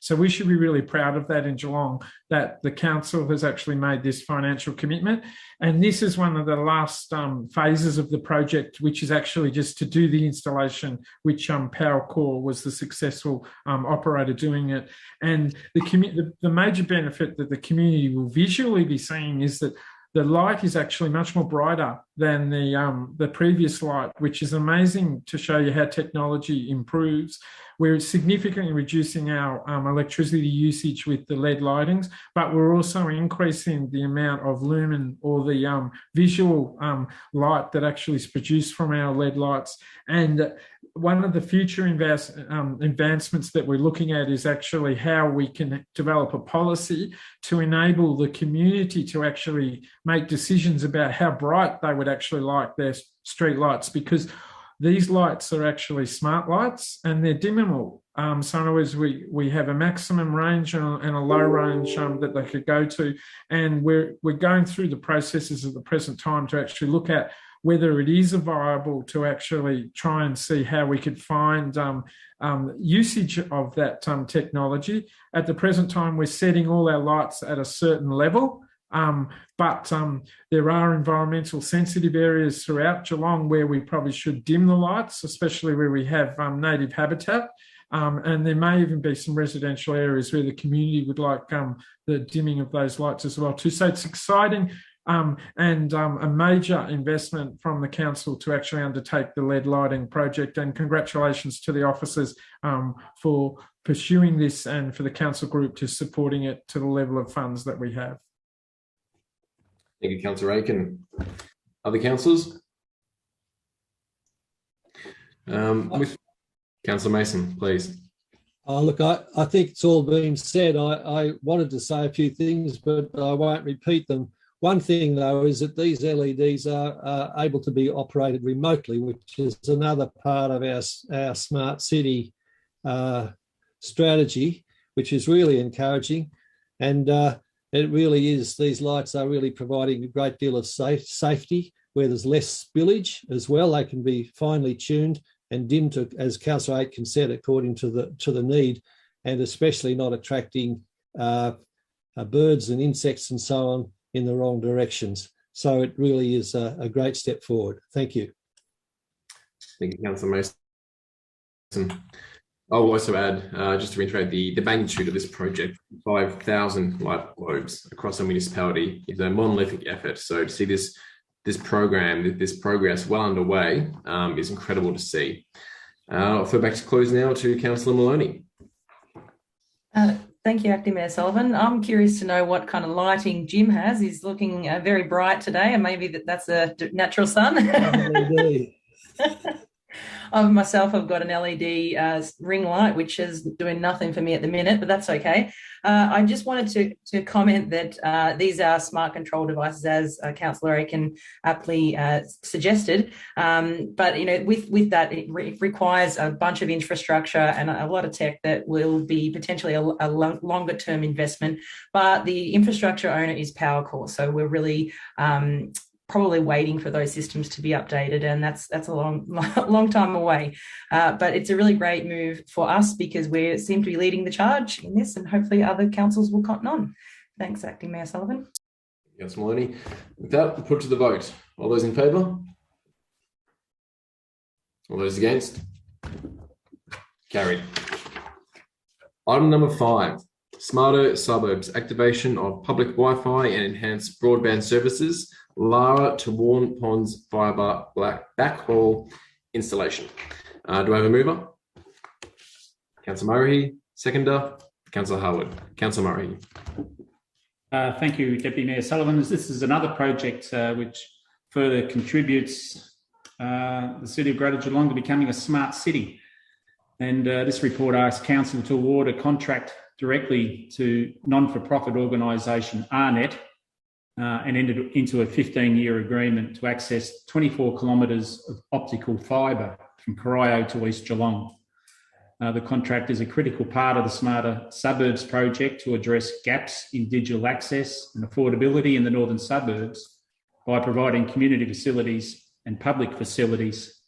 So we should be really proud of that in Geelong, that the council has actually made this financial commitment. And this is one of the last phases of the project, which is actually just to do the installation, which Powercore was the successful operator doing it. And the major benefit that the community will visually be seeing is that the light is actually much more brighter than the previous light, which is amazing to show you how technology improves. We're significantly reducing our electricity usage with the LED lightings, but we're also increasing the amount of lumen or the visual light that actually is produced from our LED lights. And one of the future advancements that we're looking at is actually how we can develop a policy to enable the community to actually make decisions about how bright they would actually like their street lights, because these lights are actually smart lights and they're dimmable. So in other words, we have a maximum range and a low range that they could go to. And we're going through the processes at the present time to actually look at whether it is viable to actually try and see how we could find usage of that technology. At the present time, we're setting all our lights at a certain level, but there are environmental sensitive areas throughout Geelong where we probably should dim the lights, especially where we have native habitat. And there may even be some residential areas where the community would like the dimming of those lights as well too. So it's exciting. And a major investment from the council to actually undertake the LED lighting project. And congratulations to the officers for pursuing this and for the council group to supporting it to the level of funds that we have. Thank you, Councillor Aiken. Other councillors? With Councillor Mason, please. Look, I think it's all been said. I wanted to say a few things, but I won't repeat them. One thing, though, is that these LEDs are able to be operated remotely, which is another part of our smart city strategy, which is really encouraging. And it really is, these lights are really providing a great deal of safety where there's less spillage as well. They can be finely tuned and dimmed, to, as Councillor Aitken said, according to the need, and especially not attracting birds and insects and so on in the wrong directions. So it really is a great step forward. Thank you. Thank you, Councillor Mason. I'll also add, just to reiterate, the magnitude of this project, 5,000 light globes across a municipality is a monolithic effort. So to see this program, this progress well underway is incredible to see. I'll throw back to close now to Councillor Maloney. Thank you, Acting Mayor Sullivan. I'm curious to know what kind of lighting Jim has. He's looking very bright today, and maybe that's a natural sun. Myself, I've got an LED ring light, which is doing nothing for me at the minute, but that's okay. I just wanted to comment that these are smart control devices, as Councillor Aiken aptly suggested. But with that, it requires a bunch of infrastructure and a lot of tech that will be potentially a longer term investment. But the infrastructure owner is Powercore, so we're really probably waiting for those systems to be updated, and that's a long time away. But it's a really great move for us because we seem to be leading the charge in this, and hopefully other councils will cotton on. Thanks, Acting Mayor Sullivan. Yes, Maloney. With that, we'll put to the vote. All those in favour? All those against? Carried. Item number 5. Smarter Suburbs, activation of public Wi-Fi and enhanced broadband services, Lara to Warn Ponds fibre backhaul installation. Do I have a mover? Councillor Murray, seconder. Councillor Harwood. Councillor Murray. Thank you, Deputy Mayor Sullivan. This is another project which further contributes the City of Greater Geelong to becoming a smart city. And this report asks Council to award a contract directly to non-for-profit organisation ARNet and entered into a 15-year agreement to access 24 kilometres of optical fibre from Corio to East Geelong. The contract is a critical part of the Smarter Suburbs project to address gaps in digital access and affordability in the northern suburbs by providing community facilities and public facilities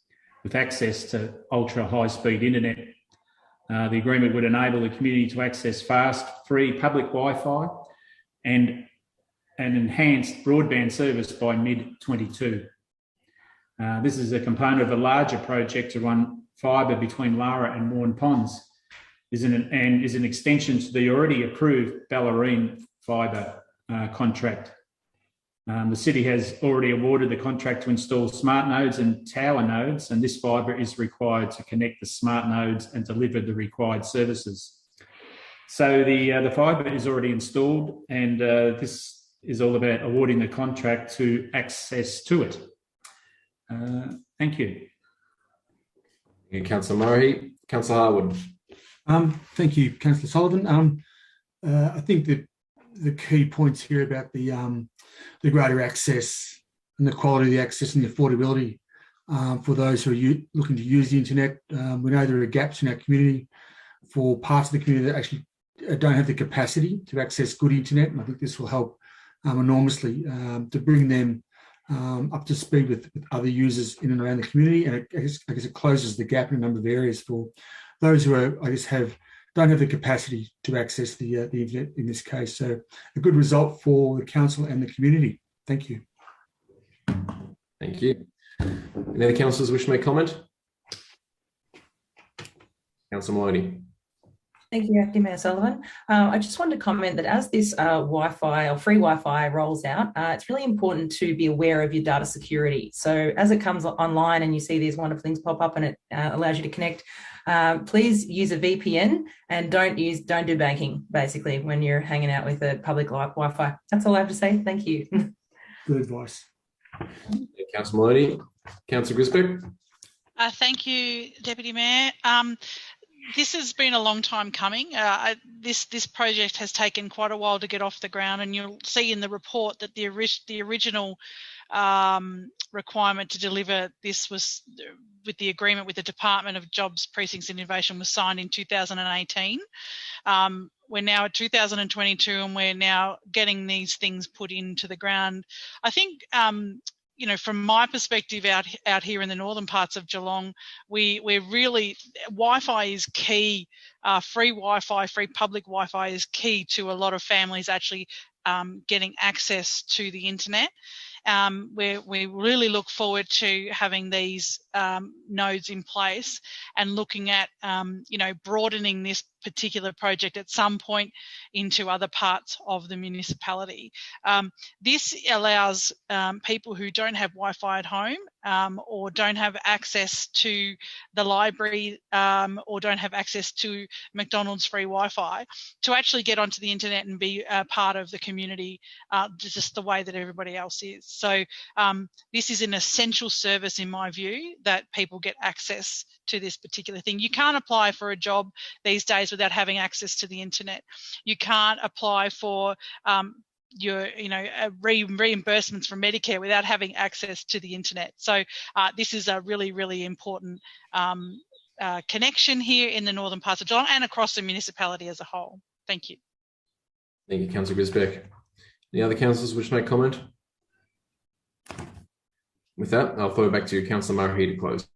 with access to ultra-high-speed internet. The agreement would enable the community to access fast, free public Wi-Fi and an enhanced broadband service by mid-22. This is a component of a larger project to run fibre between Lara and Morn Ponds, is an extension to the already approved Ballerine fibre contract. The city has already awarded the contract to install smart nodes and tower nodes, and this fibre is required to connect the smart nodes and deliver the required services. So the fibre is already installed, and this is all about awarding the contract to access to it. Thank you. Thank you, Councillor Murray. Councillor Harwood. Thank you, Councillor Sullivan. I think that the key points here about the greater access and the quality of the access and the affordability for those who are looking to use the internet. We know there are gaps in our community for parts of the community that actually don't have the capacity to access good internet, and I think this will help enormously to bring them up to speed with other users in and around the community, and I guess it closes the gap in a number of areas for those who are, don't have the capacity to access the internet in this case. So a good result for the council and the community. Thank you. Thank you. Any other councillors wish to make comment? Councillor Maloney. Thank you, Acting Mayor Sullivan. I just wanted to comment that as this Wi-Fi or free Wi-Fi rolls out, it's really important to be aware of your data security. So as it comes online and you see these wonderful things pop up and it allows you to connect, please use a VPN and don't do banking, basically, when you're hanging out with a public Wi-Fi. That's all I have to say. Thank you. Good advice. Councillor Maloney. Councillor Grisbeck. Thank you, Deputy Mayor. This has been a long time coming. This project has taken quite a while to get off the ground, and you'll see in the report that the original requirement to deliver this was with the agreement with the Department of Jobs, Precincts and Innovation was signed in 2018. We're now at 2022 and we're now getting these things put into the ground. I think from my perspective out here in the northern parts of Geelong, we're really, Wi-Fi is key. Free Wi-Fi, free public Wi-Fi is key to a lot of families actually getting access to the internet. We really look forward to having these nodes in place and looking at, broadening this particular project at some point into other parts of the municipality. This allows people who don't have Wi-Fi at home or don't have access to the library or don't have access to McDonald's free Wi-Fi to actually get onto the internet and be a part of the community just the way that everybody else is. So this is an essential service, in my view, that people get access to this particular thing. You can't apply for a job these days without having access to the internet. You can't apply for your reimbursements from Medicare without having access to the internet. So this is a really, really important connection here in the northern parts of Geelong and across the municipality as a whole. Thank you. Thank you, Councillor Grisbeck. Any other councillors wish to make comment? With that, I'll throw it back to you, Councillor Murray, to close.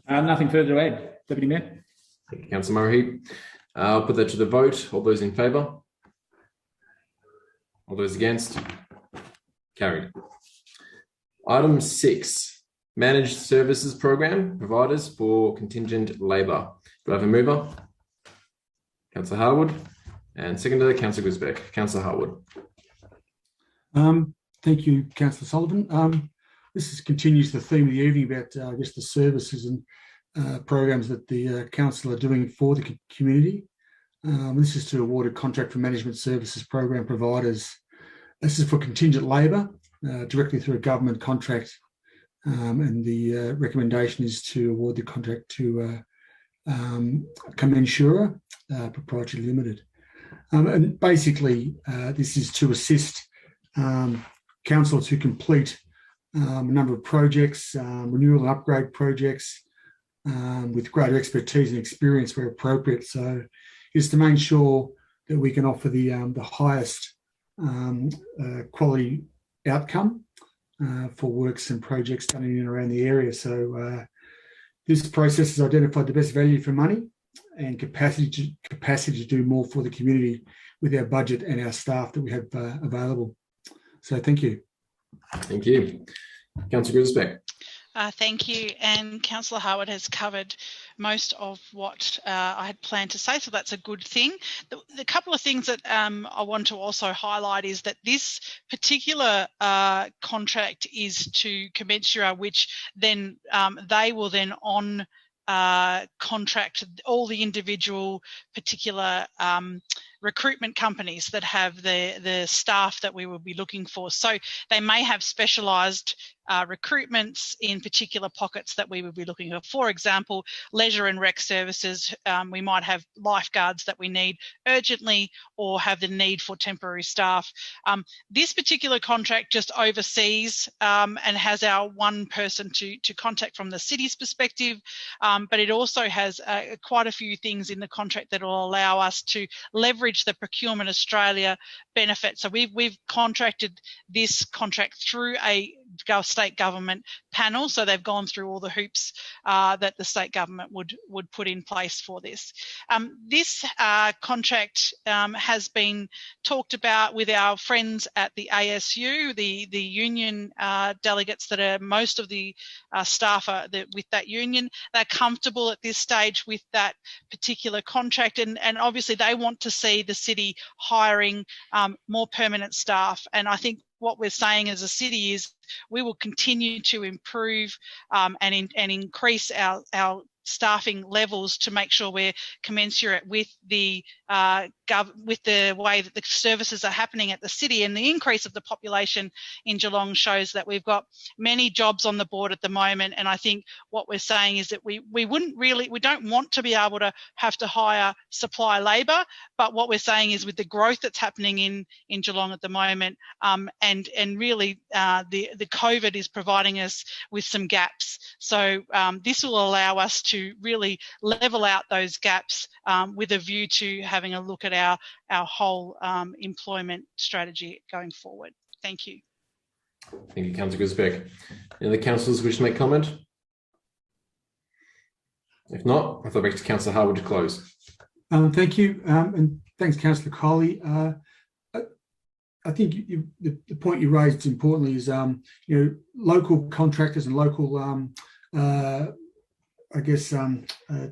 Nothing further to add, Deputy Mayor. Thank you, Councillor Murray. I'll put that to the vote. All those in favour? All those against? Carried. Item 6, Managed Services Program Providers for Contingent Labour. Do I have a mover? Councillor Harwood. And seconder, Councillor Grisbeck. Councillor Harwood. Thank you, Councillor Sullivan. This continues the theme of the evening about, the services and programs that the council are doing for the community. This is to award a contract for management services program providers. This is for contingent labour, directly through a government contract, and the recommendation is to award the contract to Commensura Proprietary Limited. And basically, this is to assist council to complete a number of projects, renewal and upgrade projects, with greater expertise and experience where appropriate. So it's to make sure that we can offer the highest quality outcome for works and projects done in and around the area. So this process has identified the best value for money and capacity to do more for the community with our budget and our staff that we have available. So thank you. Thank you. Councillor Grisbeck. Thank you. And Councillor Howard has covered most of what I had planned to say, so that's a good thing. The couple of things that I want to also highlight is that this particular contract is to Commensura, which then they will then contract all the individual particular recruitment companies that have the staff that we will be looking for. So they may have specialised recruitments in particular pockets that we would be looking for. For example, leisure and rec services, we might have lifeguards that we need urgently or have the need for temporary staff. This particular contract just oversees and has our one person to contact from the city's perspective, but it also has quite a few things in the contract that will allow us to leverage the Procurement Australia benefit. So we've contracted this contract through a state government panel, so they've gone through all the hoops that the state government would put in place for this. This contract has been talked about with our friends at the ASU, the union delegates that are most of the staff are with that union. They're comfortable at this stage with that particular contract, and obviously they want to see the city hiring more permanent staff. And I think what we're saying as a city is we will continue to improve and increase our staffing levels to make sure we're commensurate with the way that the services are happening at the city. And the increase of the population in Geelong shows that we've got many jobs on the board at the moment. And I think what we're saying is that we don't want to be able to have to hire supply labour, but what we're saying is with the growth that's happening in Geelong at the moment, and really the COVID is providing us with some gaps. So this will allow us to really level out those gaps with a view to having a look at our whole employment strategy going forward. Thank you. Thank you, Councillor Grisbeck. Any other councillors wish to make comment? If not, I'll throw back to Councillor Harwood to close. Thank you, and thanks, Councillor Coley. I think the point you raised importantly is local contractors and local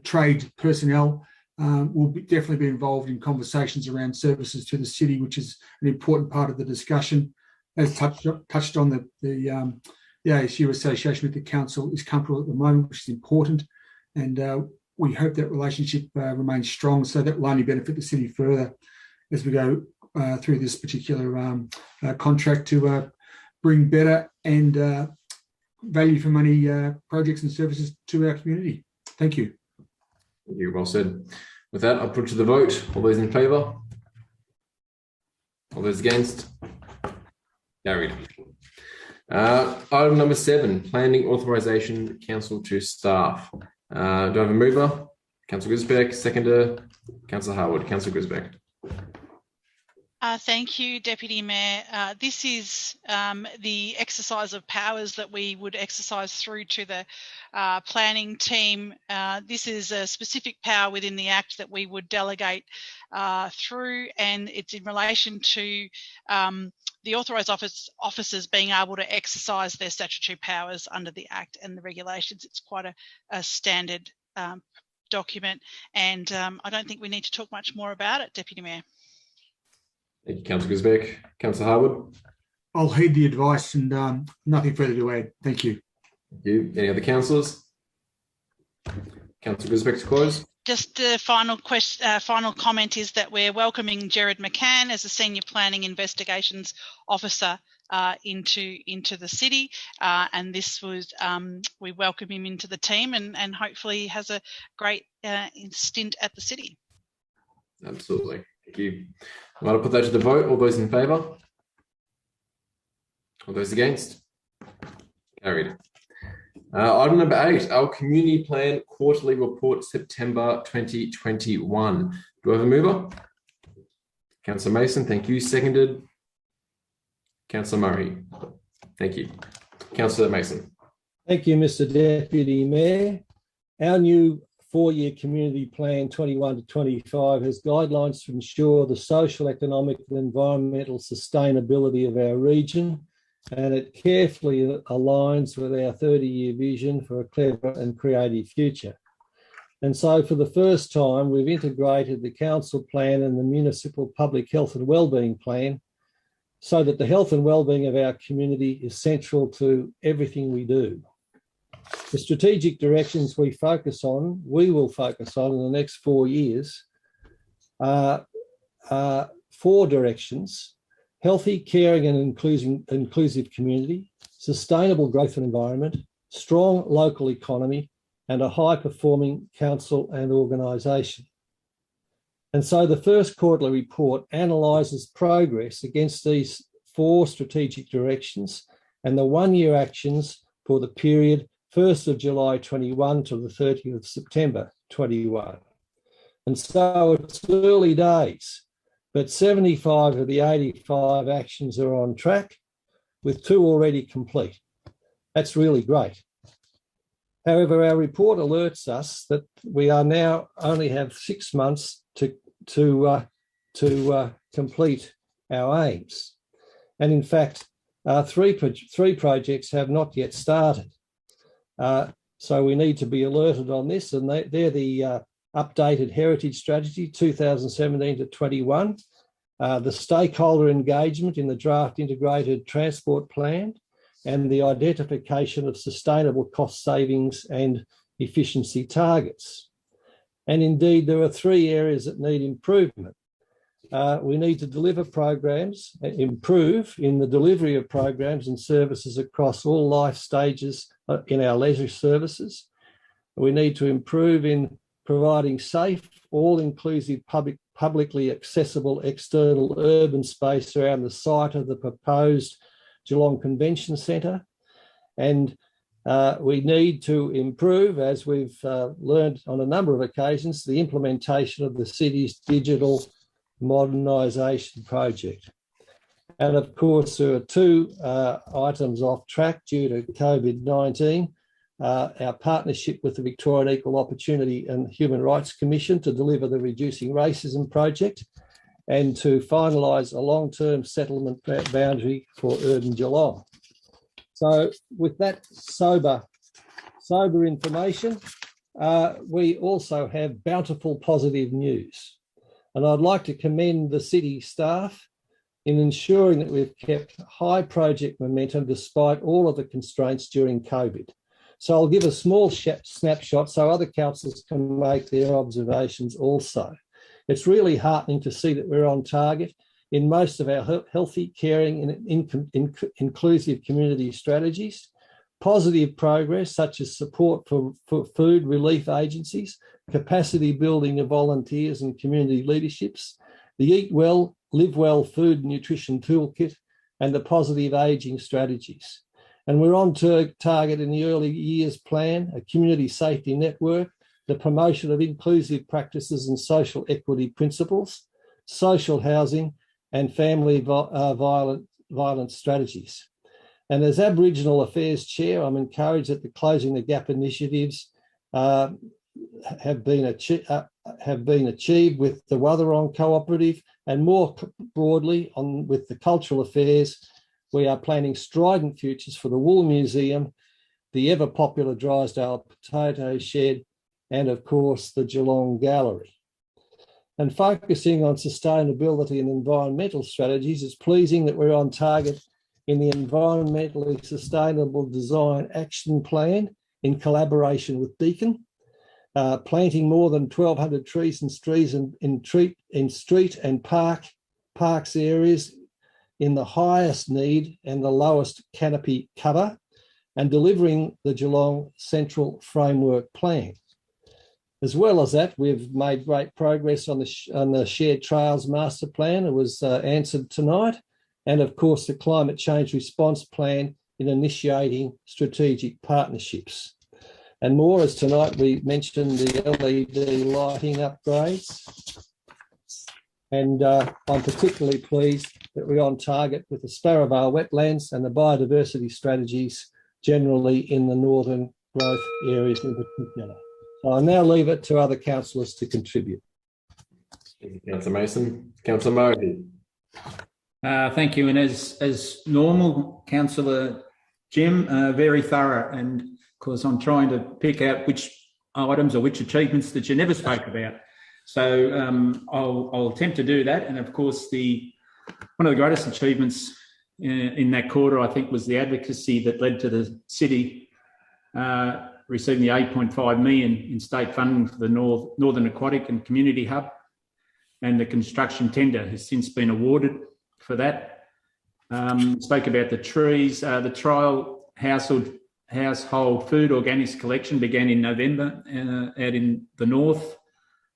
trade personnel will definitely be involved in conversations around services to the city, which is an important part of the discussion. As touched on, the ASU association with the council is comfortable at the moment, which is important, and we hope that relationship remains strong, so that will only benefit the city further as we go through this particular contract to bring better and value for money projects and services to our community. Thank you. Thank you. Well said. With that, I'll put to the vote. All those in favour? All those against? Carried. Item number 7, planning authorisation, council to staff. Do I have a mover? Councillor Grisbeck. Seconder, Councillor Harwood. Councillor Grisbeck. Thank you, Deputy Mayor. This is the exercise of powers that we would exercise through to the planning team. This is a specific power within the Act that we would delegate through, and it's in relation to the authorised officers being able to exercise their statutory powers under the Act and the regulations. It's quite a standard document, and I don't think we need to talk much more about it, Deputy Mayor. Thank you, Councillor Grisbeck. Councillor Harwood. I'll heed the advice and nothing further to add. Thank you. Thank you. Any other councillors? Councillor Grisbeck to close. Just the final comment is that we're welcoming Gerard McCann as a Senior Planning Investigations Officer into the city, and this was we welcome him into the team, and hopefully he has a great stint at the city. Absolutely. Thank you. I'm going to put that to the vote. All those in favour? All those against? Carried. Item number 8, our community plan quarterly report, September 2021. Do I have a mover? Councillor Mason, thank you. Seconded. Councillor Murray. Thank you. Councillor Mason. Thank you, Mr. Deputy Mayor. Our new 4-year community plan 21 to 25 has guidelines to ensure the social, economic and environmental sustainability of our region, and it carefully aligns with our 30-year vision for a clever and creative future. And so for the first time, we've integrated the council plan and the municipal public health and wellbeing plan so that the health and wellbeing of our community is central to everything we do. The strategic directions we will focus on in the next 4 years are 4 directions: healthy, caring and inclusive community, sustainable growth and environment, strong local economy, and a high-performing council and organisation. And so the first quarterly report analyses progress against these 4 strategic directions and the 1-year actions for the period 1st of July 21 to the 30th of September 21. And so it's early days, but 75 of the 85 actions are on track, with 2 already complete. That's really great. However, our report alerts us that we are now only have 6 months to complete our aims. And in fact, 3 projects have not yet started. So we need to be alerted on this, and they're the updated heritage strategy 2017 to 21, the stakeholder engagement in the draft integrated transport plan, and the identification of sustainable cost savings and efficiency targets. And indeed, there are 3 areas that need improvement. We need to improve in the delivery of programs and services across all life stages in our leisure services. We need to improve in providing safe, all-inclusive, publicly accessible external urban space around the site of the proposed Geelong Convention Centre. And we need to improve, as we've learned on a number of occasions, the implementation of the city's digital modernisation project. And of course, there are 2 items off track due to COVID-19. Our partnership with the Victorian Equal Opportunity and Human Rights Commission to deliver the Reducing Racism project, and to finalise a long-term settlement boundary for urban Geelong. So with that sober information, we also have bountiful positive news. And I'd like to commend the city staff in ensuring that we've kept high project momentum despite all of the constraints during COVID. So I'll give a small snapshot so other councillors can make their observations also. It's really heartening to see that we're on target in most of our healthy, caring and inclusive community strategies. Positive progress such as support for food relief agencies, capacity building of volunteers and community leaderships, the Eat Well, Live Well food and nutrition toolkit, and the positive ageing strategies. And we're on target in the early years plan, a community safety network, the promotion of inclusive practices and social equity principles, social housing and family violence strategies. And as Aboriginal Affairs Chair, I'm encouraged that the Closing the Gap initiatives have been achieved with the Wathaurong Cooperative, and more broadly with the Cultural Affairs. We are planning strident futures for the Wool Museum, the ever-popular Drysdale Potato Shed, and of course the Geelong Gallery. And focusing on sustainability and environmental strategies, it's pleasing that we're on target in the Environmentally Sustainable Design Action Plan in collaboration with Deakin, planting more than 1,200 trees in street and parks areas in the highest need and the lowest canopy cover, and delivering the Geelong Central Framework Plan. As well as that, we've made great progress on the Shared Trails Master Plan. It was answered tonight. And of course, the Climate Change Response Plan in initiating strategic partnerships. And more, as tonight we mentioned the LED lighting upgrades. And I'm particularly pleased that we're on target with the Sparrowvale wetlands and the biodiversity strategies generally in the northern growth areas in particular. So I'll now leave it to other councillors to contribute. Thank you, Councillor Mason. Councillor Murray. Thank you. And as normal, Councillor Jim, very thorough. And of course, I'm trying to pick out which items or which achievements that you never spoke about. So I'll attempt to do that. And of course, one of the greatest achievements in that quarter, I think, was the advocacy that led to the city receiving the 8.5 million in state funding for the Northern Aquatic and Community Hub. And the construction tender has since been awarded for that. Spoke about the trees. The trial household food organics collection began in November out in the north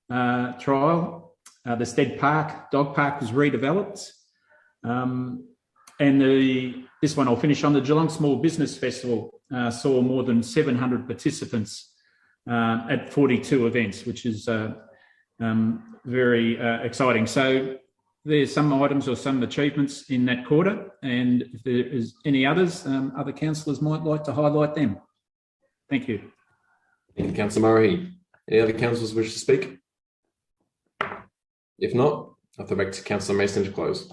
trial. The Stead Park, dog park, was redeveloped. And this one I'll finish on. The Geelong Small Business Festival saw more than 700 participants at 42 events, which is very exciting. So there's some items or some achievements in that quarter, and if there is any others, other councillors might like to highlight them. Thank you. Thank you, Councillor Murray. Any other councillors wish to speak? If not, I'll throw back to Councillor Mason to close.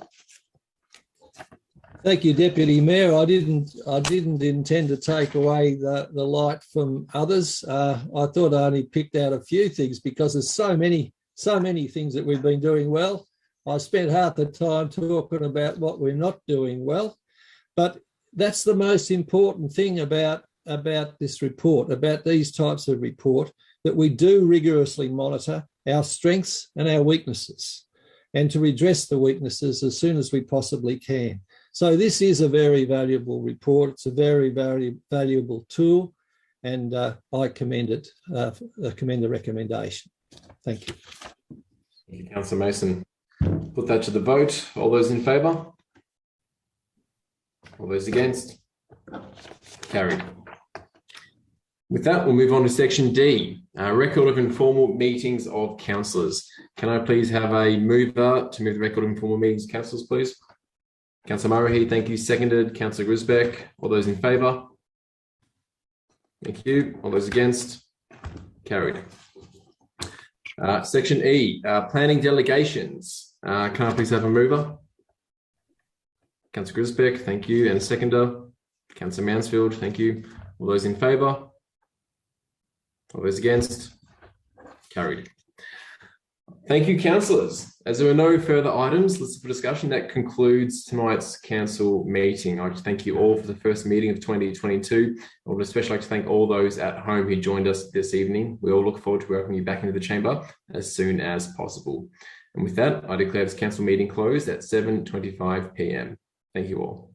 Thank you, Deputy Mayor. I didn't intend to take away the light from others. I thought I only picked out a few things because there's so many things that we've been doing well. I spent half the time talking about what we're not doing well, but that's the most important thing about this report, about these types of report, that we do rigorously monitor our strengths and our weaknesses, and to redress the weaknesses as soon as we possibly can. So this is a very valuable report. It's a very, very valuable tool, and I commend it. Commend the recommendation. Thank you. Thank you, Councillor Mason. Put that to the vote. All those in favour? All those against? Carried. With that, we'll move on to section D, record of informal meetings of councillors. Can I please have a mover to move the record of informal meetings of councillors, please? Councillor Murray, thank you. Seconded. Councillor Grisbeck. All those in favour? Thank you. All those against? Carried. Section E, planning delegations. Can I please have a mover? Councillor Grisbeck, thank you. And a seconder? Councillor Mansfield, thank you. All those in favour? All those against? Carried. Thank you, councillors. As there are no further items listed for discussion, that concludes tonight's council meeting. I'd like to thank you all for the first meeting of 2022. I would especially like to thank all those at home who joined us this evening. We all look forward to welcoming you back into the chamber as soon as possible. And with that, I declare this council meeting closed at 7:25 p.m. Thank you all.